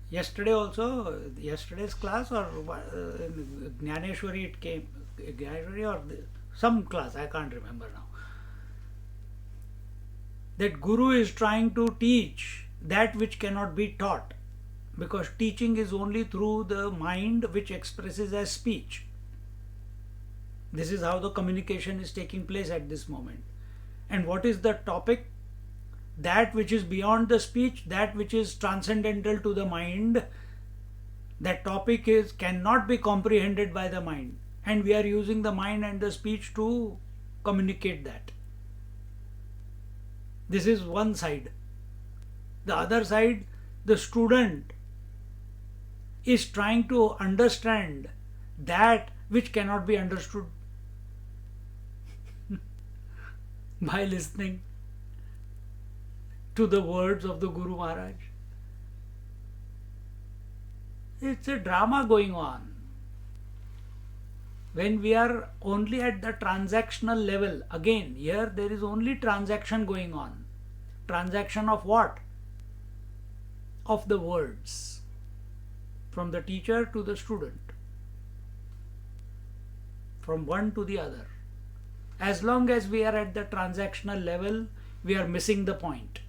Yesterday also, yesterday's class or Jnaneshwari it came, Jnaneshwari or some class, I can't remember now. That Guru is trying to teach that which cannot be taught, because teaching is only through the mind which expresses as speech. This is how the communication is taking place at this moment. And what is the topic? That which is beyond the speech, that which is transcendental to the mind, that topic cannot be comprehended by the mind. And we are using the mind and the speech to communicate that. This is one side. The other side, the student is trying to understand that which cannot be understood by listening to the words of the Guru Maharaj. It's a drama going on. When we are only at the transactional level, again, here there is only transaction going on. Transaction of what? Of the words. From the teacher to the student. From one to the other. As long as we are at the transactional level, we are missing the point.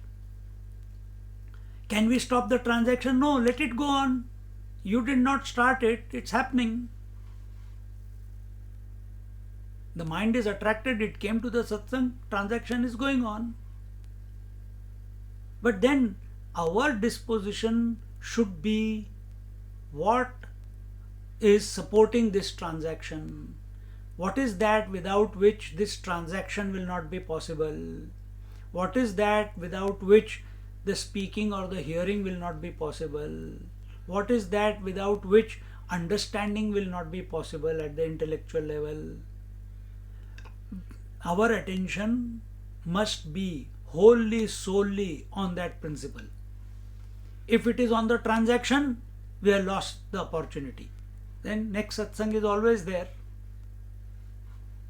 Can we stop the transaction? No, let it go on. You did not start it, it's happening. The mind is attracted, it came to the satsang, transaction is going on. But then our disposition should be what is supporting this transaction. What is that without which this transaction will not be possible? What is that without which the speaking or the hearing will not be possible? What is that without which understanding will not be possible at the intellectual level? Our attention must be wholly, solely on that principle. If it is on the transaction, we have lost the opportunity. Then next satsang is always there.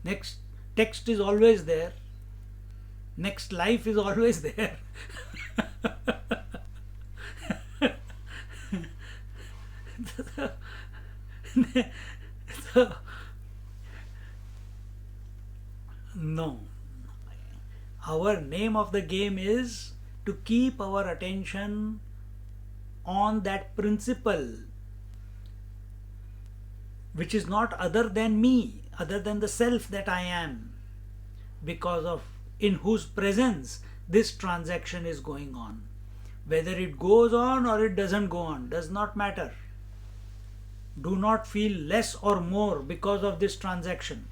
Next text is always there. Next life is always there. No. Our name of the game is to keep our attention on that principle, which is not other than me, other than the self that I am, because of in whose presence this transaction is going on. Whether it goes on or it doesn't go on does not matter. Do not feel less or more because of this transaction.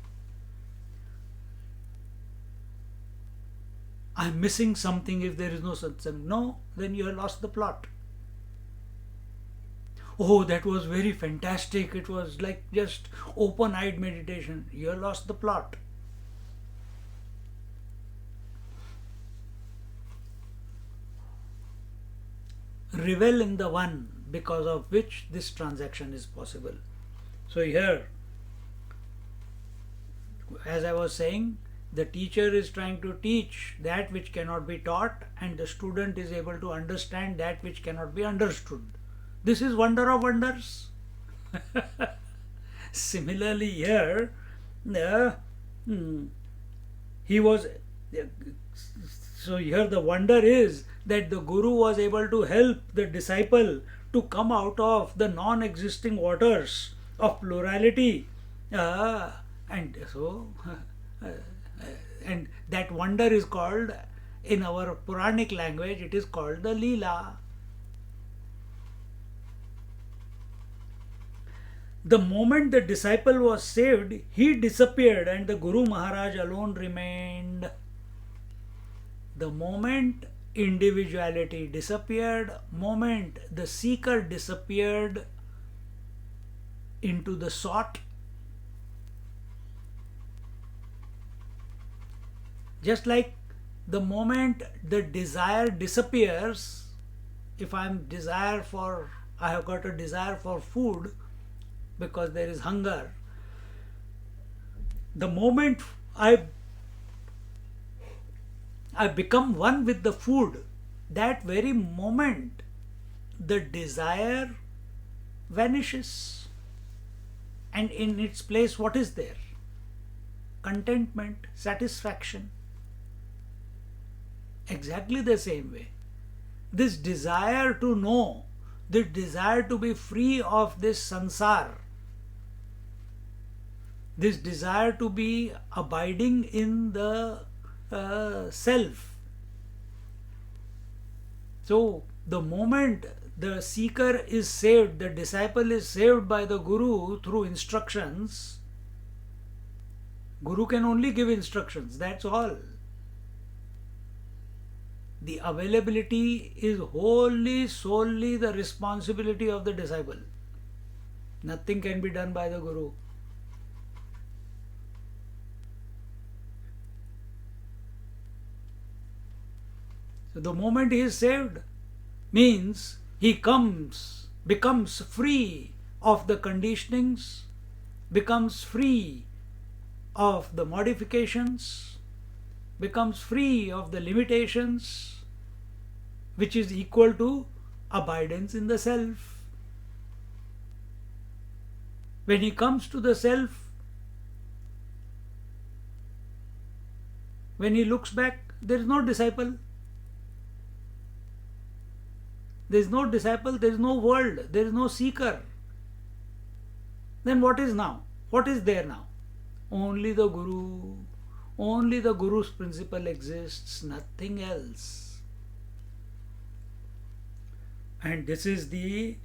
I'm missing something if there is no satsang. No, then you have lost the plot. Oh, that was very fantastic. It was like just open-eyed meditation. You have lost the plot. Revel in the one because of which this transaction is possible. So here, as I was saying, the teacher is trying to teach that which cannot be taught, and the student is able to understand that which cannot be understood. This is wonder of wonders. Similarly here, he was, so here the wonder is that the Guru was able to help the disciple to come out of the non-existing waters of plurality, and so and that wonder is called, in our Puranic language, it is called the Leela. The moment the disciple was saved, he disappeared and the Guru Maharaj alone remained. The moment individuality disappeared, moment the seeker disappeared into the sought, just like the moment the desire disappears, if I have got a desire for food because there is hunger, the moment I become one with the food, that very moment the desire vanishes, and in its place what is there? Contentment, satisfaction. Exactly the same way, this desire to know, the desire to be free of this sansar, this desire to be abiding in the self. So the moment the seeker is saved, the disciple is saved by the Guru through instructions. Guru can only give instructions, that's all. The availability is wholly, solely the responsibility of the disciple. Nothing can be done by the Guru. So the moment he is saved means he becomes free of the conditionings, becomes free of the modifications, becomes free of the limitations, which is equal to abidance in the self. When he comes to the self, when he looks back, there is no disciple. There is no disciple, there is no world, there is no seeker. Then what is now? What is there now? Only the Guru. Only the Guru's principle exists, nothing else. And this is the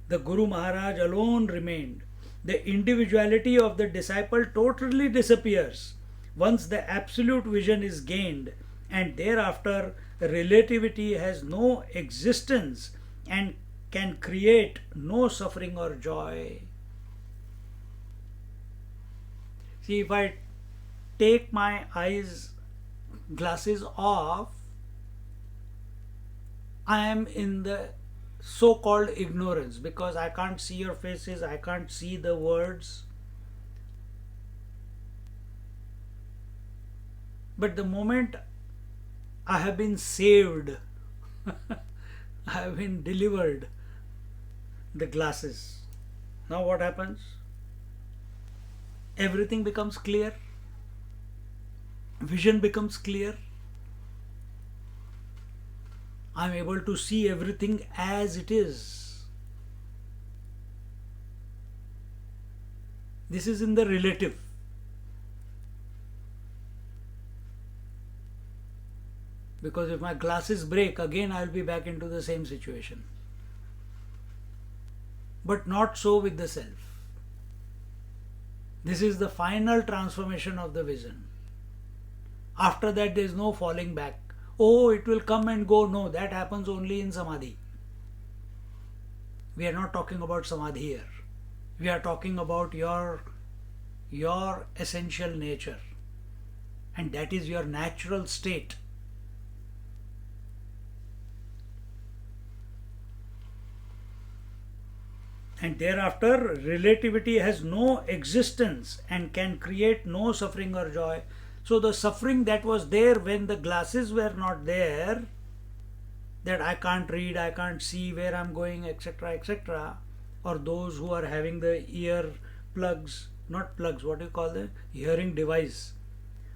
Guru Maharaj alone remained. The individuality of the disciple totally disappears once the absolute vision is gained, and thereafter relativity has no existence and can create no suffering or joy. See, if I take my glasses off, I am in the so-called ignorance, because I can't see your faces, I can't see the words. But the moment I have been saved, I have been delivered the glasses, now what happens? Everything becomes clear, vision becomes clear. I am able to see everything as it is. This is in the relative. Because if my glasses break, again I will be back into the same situation. But not so with the self. This is the final transformation of the vision. After that, there is no falling back. Oh, it will come and go. No, that happens only in Samadhi. We are not talking about Samadhi here. We are talking about your essential nature. And that is your natural state. And thereafter, relativity has no existence and can create no suffering or joy. So the suffering that was there when the glasses were not there, that I can't read, I can't see where I'm going, etc., etc., or those who are having the ear plugs, not plugs, what do you call the hearing device,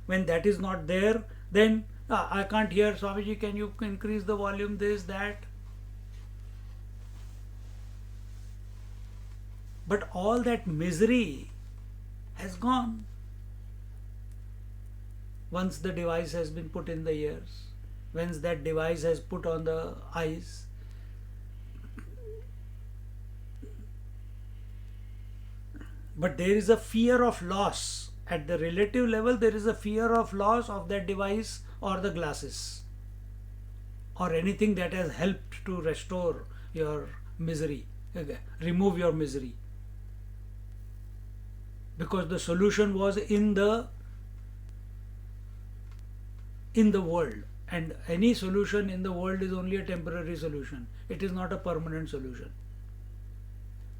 when that is not there, then I can't hear. Swamiji, can you increase the volume, this, that? But all that misery has gone once the device has been put in the ears, once that device has put on the eyes. But there is a fear of loss. At the relative level, there is a fear of loss of that device or the glasses or anything that has helped to restore your misery, remove your misery. Because the solution was in the world, and any solution in the world is only a temporary solution. It is not a permanent solution.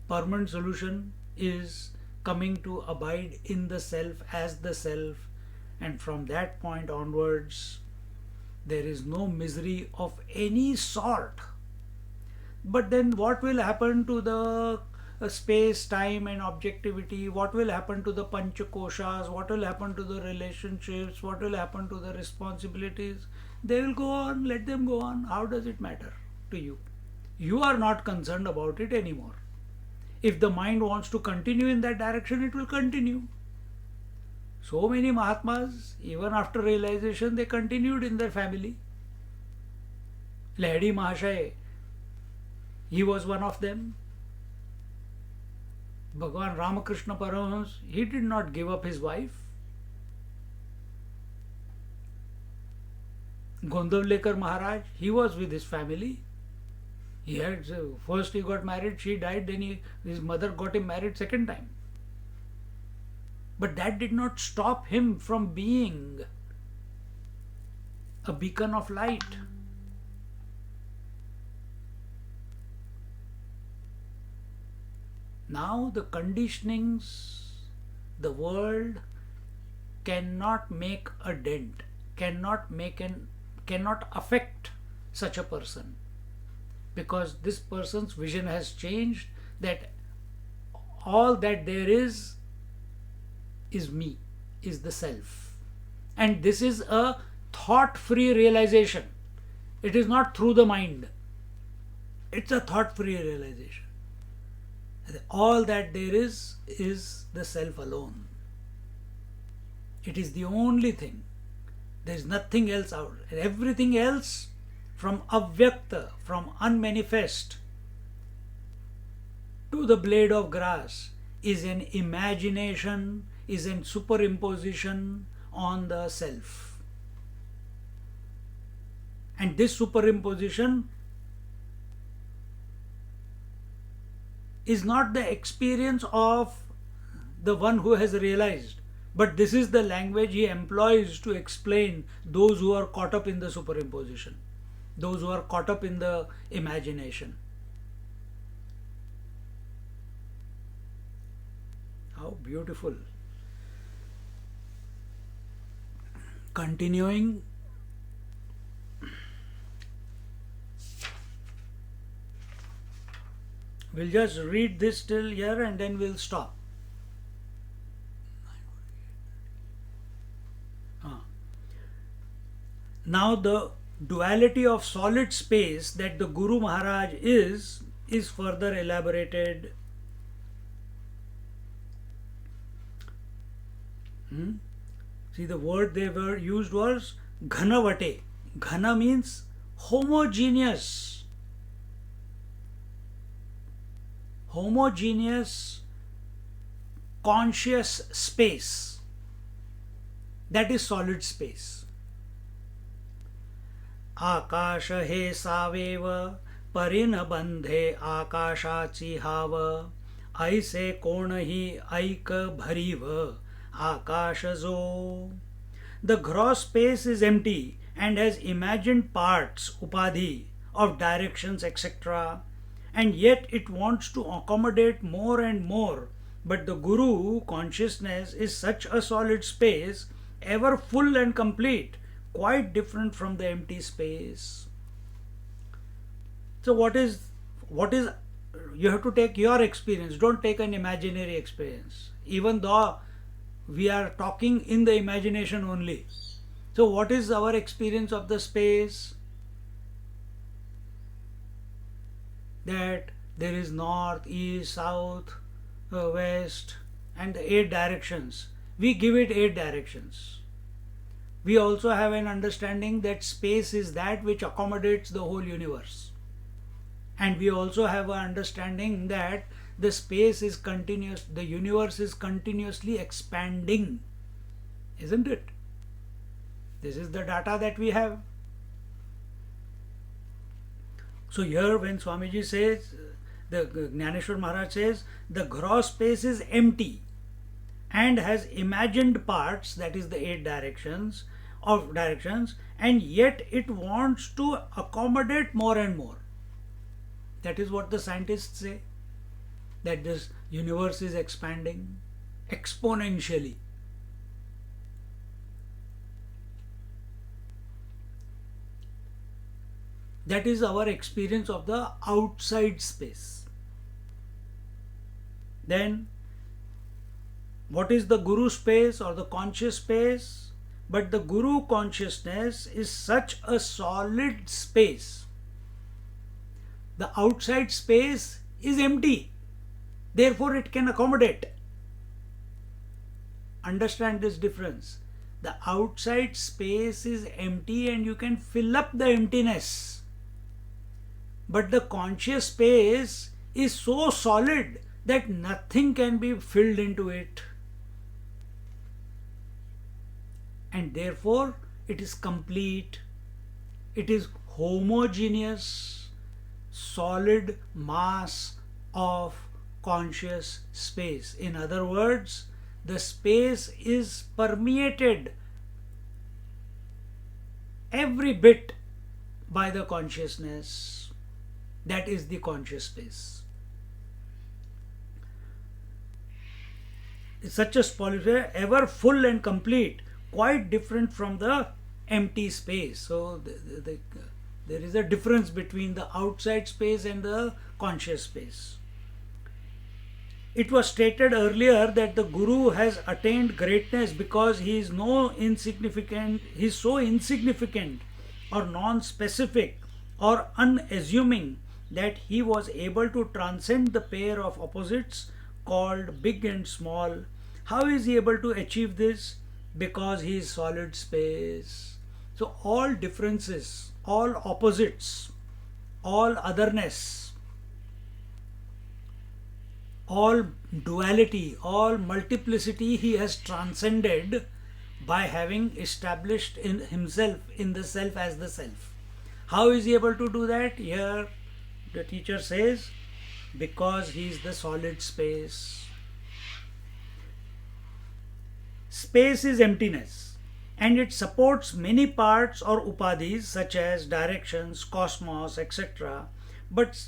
Permanent solution is coming to abide in the self as the self, and from that point onwards there is no misery of any sort. But then what will happen to the space, time and objectivity? What will happen to the panchakoshas? What will happen to the relationships? What will happen to the responsibilities? They will go on, let them go on. How does it matter to you? You are not concerned about it anymore. If the mind wants to continue in that direction, it will continue. So many Mahatmas, even after realization, they continued in their family. Lahiri Mahasaya, he was one of them. Bhagavan Ramakrishna Paramahamsa, he did not give up his wife. Gondavlekar Maharaj, he was with his family. He had first he got married, she died, then his mother got him married second time. But that did not stop him from being a beacon of light. Now the conditionings, the world cannot make a dent, cannot affect such a person, because this person's vision has changed, that all that there is me, is the self. And this is a thought-free realization. It is not through the mind. It's a thought-free realization. All that there is the self alone. It is the only thing. There is nothing else out. Everything else from avyakta, from unmanifest to the blade of grass is an imagination, is a superimposition on the self. And this superimposition is not the experience of the one who has realized, but this is the language he employs to explain those who are caught up in the superimposition, those who are caught up in the imagination. How beautiful. Continuing. We'll just read this till here and then we'll stop. Now the duality of solid space that the Guru Maharaj is further elaborated. See, the word they were used was ghanavate. Ghana means homogeneous. Homogeneous conscious space. That is solid space. आकाश हे सावेव परिन बंधे आकाशाची हाव ऐसे कोणही ऐक भरीव आकाश जो. The gross space is empty and has imagined parts, upadhi, of directions, etc. And yet it wants to accommodate more and more. But the Guru consciousness is such a solid space, ever full and complete, quite different from the empty space. So what is you have to take your experience, don't take an imaginary experience, even though we are talking in the imagination only. So what is our experience of the space? That there is north, east, south, west, and the 8 directions. We give it 8 directions. We also have an understanding that space is that which accommodates the whole universe. And we also have an understanding that the space is continuous, the universe is continuously expanding. Isn't it? This is the data that we have. So here when Swamiji says, the Jnaneshwar Maharaj says, the gross space is empty and has imagined parts, that is the 8 directions, and yet it wants to accommodate more and more. That is what the scientists say, that this universe is expanding exponentially. That is our experience of the outside space. Then, what is the Guru space or the conscious space? But the Guru consciousness is such a solid space. The outside space is empty. Therefore, it can accommodate. Understand this difference. The outside space is empty and you can fill up the emptiness. But the conscious space is so solid that nothing can be filled into it. And therefore, it is complete. It is homogeneous, solid mass of conscious space. In other words, the space is permeated every bit by the consciousness. That is the conscious space. It's such a solid, ever full and complete, quite different from the empty space. So there is a difference between the outside space and the conscious space. It was stated earlier that the Guru has attained greatness because he is so insignificant or non-specific or unassuming that he was able to transcend the pair of opposites called big and small. How is he able to achieve this? Because he is solid space. So all differences, all opposites, all otherness, all duality, all multiplicity he has transcended by having established in himself in the self as the self. How is he able to do that? Here the teacher says, because he is the solid space. Space is emptiness and it supports many parts or upadhis such as directions, cosmos, etc. But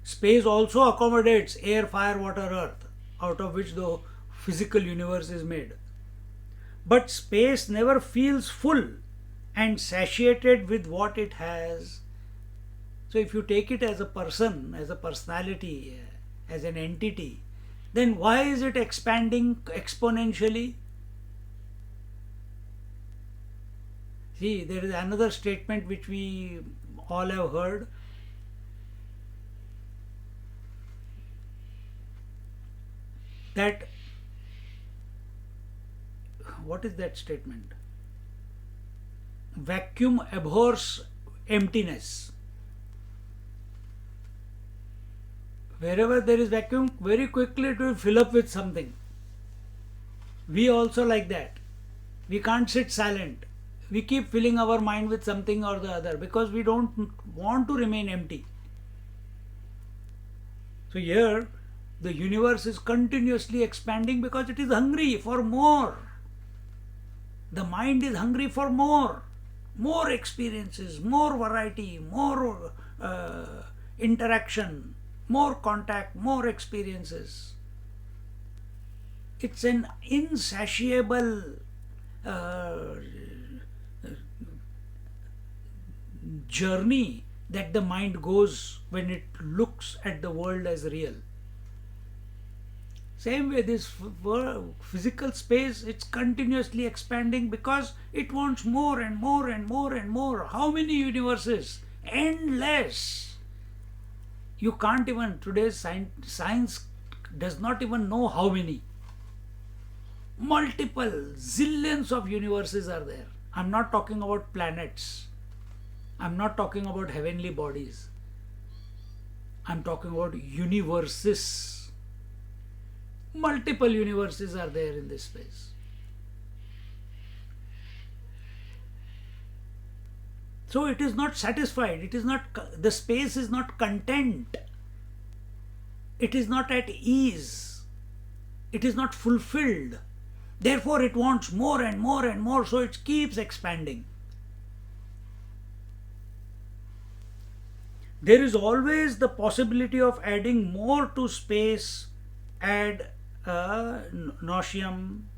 space also accommodates air, fire, water, earth, out of which the physical universe is made. But space never feels full and satiated with what it has. So if you take it as a person, as a personality, as an entity, then why is it expanding exponentially? See, there is another statement which we all have heard. That, what is that statement? Vacuum abhors emptiness. Wherever there is vacuum, very quickly it will fill up with something. We also like that. We can't sit silent. We keep filling our mind with something or the other because we don't want to remain empty. So here, the universe is continuously expanding because it is hungry for more. The mind is hungry for more experiences, more variety, more interaction, more contact, more experiences. It's an insatiable journey that the mind goes when it looks at the world as real. Same way, this physical space, it's continuously expanding because it wants more and more and more and more. How many universes? Endless. You can't even, today's science does not even know how many. Multiple, zillions of universes are there. I'm not talking about planets. I'm not talking about heavenly bodies. I'm talking about universes. Multiple universes are there in this space. So it is not satisfied. It is not, the space is not content. It is not at ease. It is not fulfilled. Therefore it wants more and more and more, so it keeps expanding. There is always the possibility of adding more to space, ad nauseam.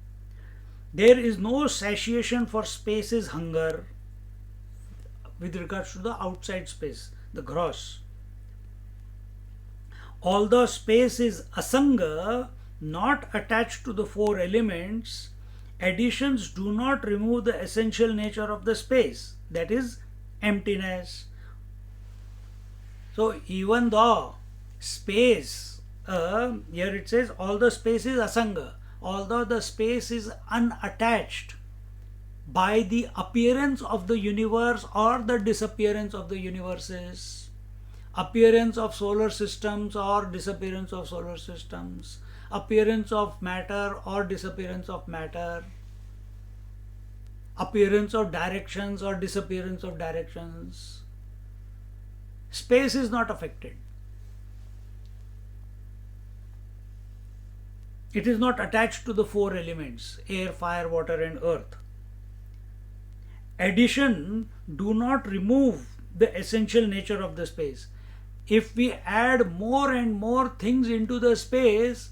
There is no satiation for space's hunger with regards to the outside space, the gross. Although space is asanga, not attached to the four elements, additions do not remove the essential nature of the space, that is emptiness. So even though space, here it says all the space is asanga, although the space is unattached by the appearance of the universe or the disappearance of the universes, appearance of solar systems or disappearance of solar systems, appearance of matter or disappearance of matter, appearance of directions or disappearance of directions. Space is not affected. It is not attached to the four elements, air, fire, water and earth. Addition do not remove the essential nature of the space. If we add more and more things into the space,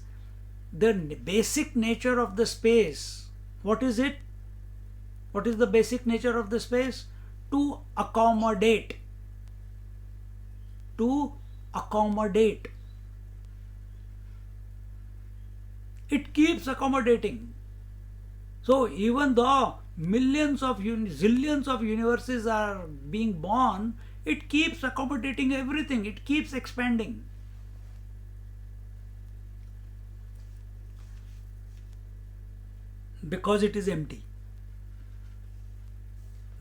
the basic nature of the space, what is it? What is the basic nature of the space? To accommodate. To accommodate. It keeps accommodating. So even though millions of zillions of universes are being born, it keeps accommodating everything, it keeps expanding. Because it is empty.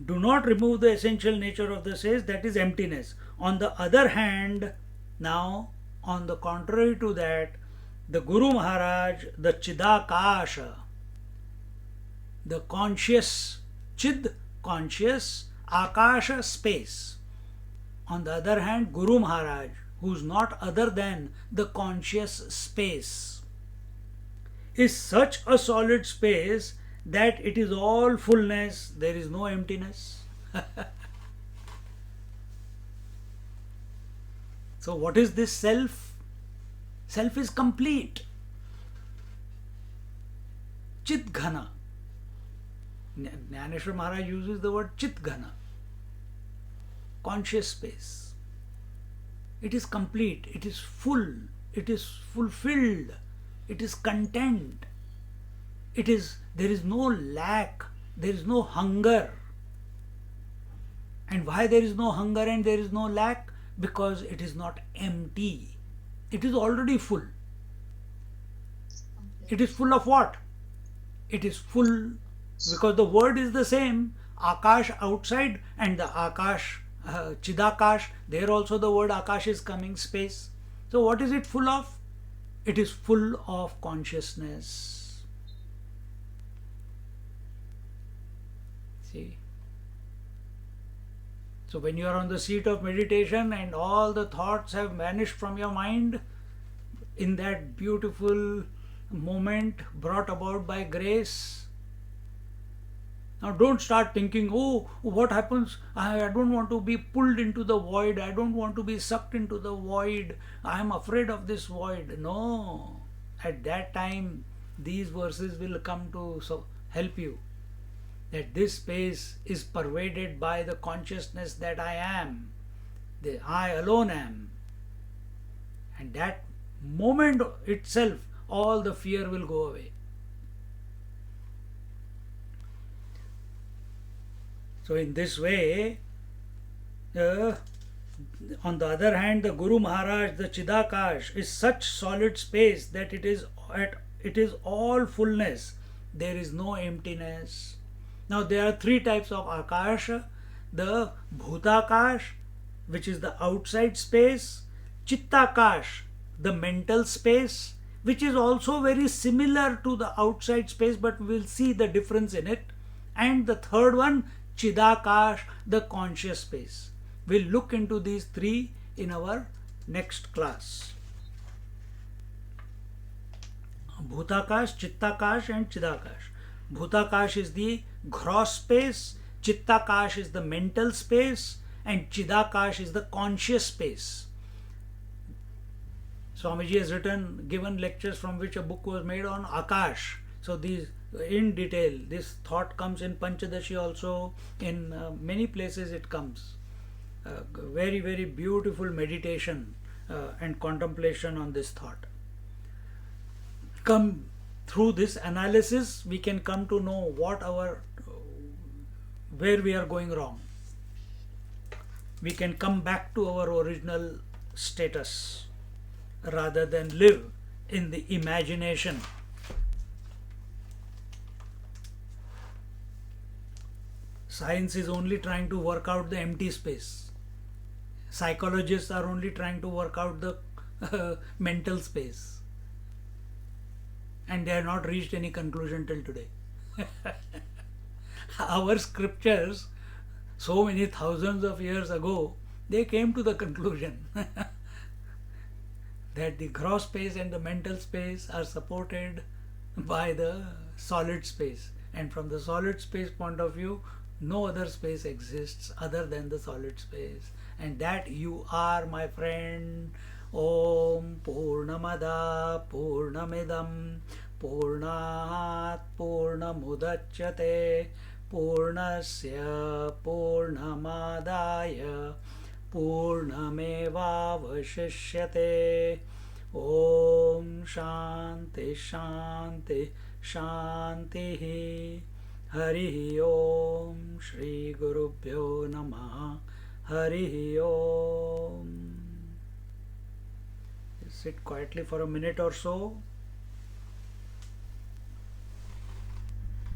Do not remove the essential nature of the space, that is emptiness. On the other hand, now, on the contrary to that, the Guru Maharaj, the Chidakasha, the conscious, Chid, conscious, Akasha, space. On the other hand, Guru Maharaj, who is not other than the conscious space, is such a solid space that it is all fullness, there is no emptiness. So, what is this self? Self is complete. Chit Ghana. Jnaneshwar Maharaj uses the word Chit Ghana, conscious space. It is complete, it is full, it is fulfilled, it is content. There is no lack, there is no hunger. And why there is no hunger and there is no lack? Because it is not empty. It is already full. It is full of what? It is full because the word is the same. Akash outside and the Akash, Chidakash, there also the word Akash is coming, space. So what is it full of? It is full of consciousness. See? So when you are on the seat of meditation and all the thoughts have vanished from your mind, in that beautiful moment brought about by grace, now don't start thinking, oh, what happens? I don't want to be pulled into the void. I don't want to be sucked into the void. I am afraid of this void. No. At that time, these verses will come to help you. That this space is pervaded by the consciousness that I am. The I alone am. And that moment itself, all the fear will go away. So in this way, on the other hand, the Guru Maharaj, the Chidakash, is such solid space that it is all fullness. There is no emptiness. Now there are three types of Akasha. The Bhutakash, which is the outside space. Chittakash, the mental space, which is also very similar to the outside space, but we will see the difference in it. And the third one, Chidakash, the conscious space. We'll look into these three in our next class. Bhutakash, Chittakash and Chidakash. Bhutakash is the gross space, Chittakash is the mental space, and Chidakash is the conscious space. Swamiji has given lectures from which a book was made on Akash. So these in detail, this thought comes in Panchadashi also, in many places it comes. Very, very beautiful meditation and contemplation on this thought. Come through this analysis, we can come to know where we are going wrong. We can come back to our original status rather than live in the imagination. Science is only trying to work out the empty space. Psychologists are only trying to work out the mental space. And they have not reached any conclusion till today. Our scriptures, so many thousands of years ago, they came to the conclusion that the gross space and the mental space are supported by the solid space. And from the solid space point of view, no other space exists other than the solid space. And that you are, my friend. Om Purnamada Purnamidam Purnat Purnamudachyate Purnasya Purnamadaya Purnamevavashishyate. Om Shanti Shanti Shanti. Harihi Om. Shri Gurubhyo Namaha. Harihi Om. Sit quietly for a minute or so.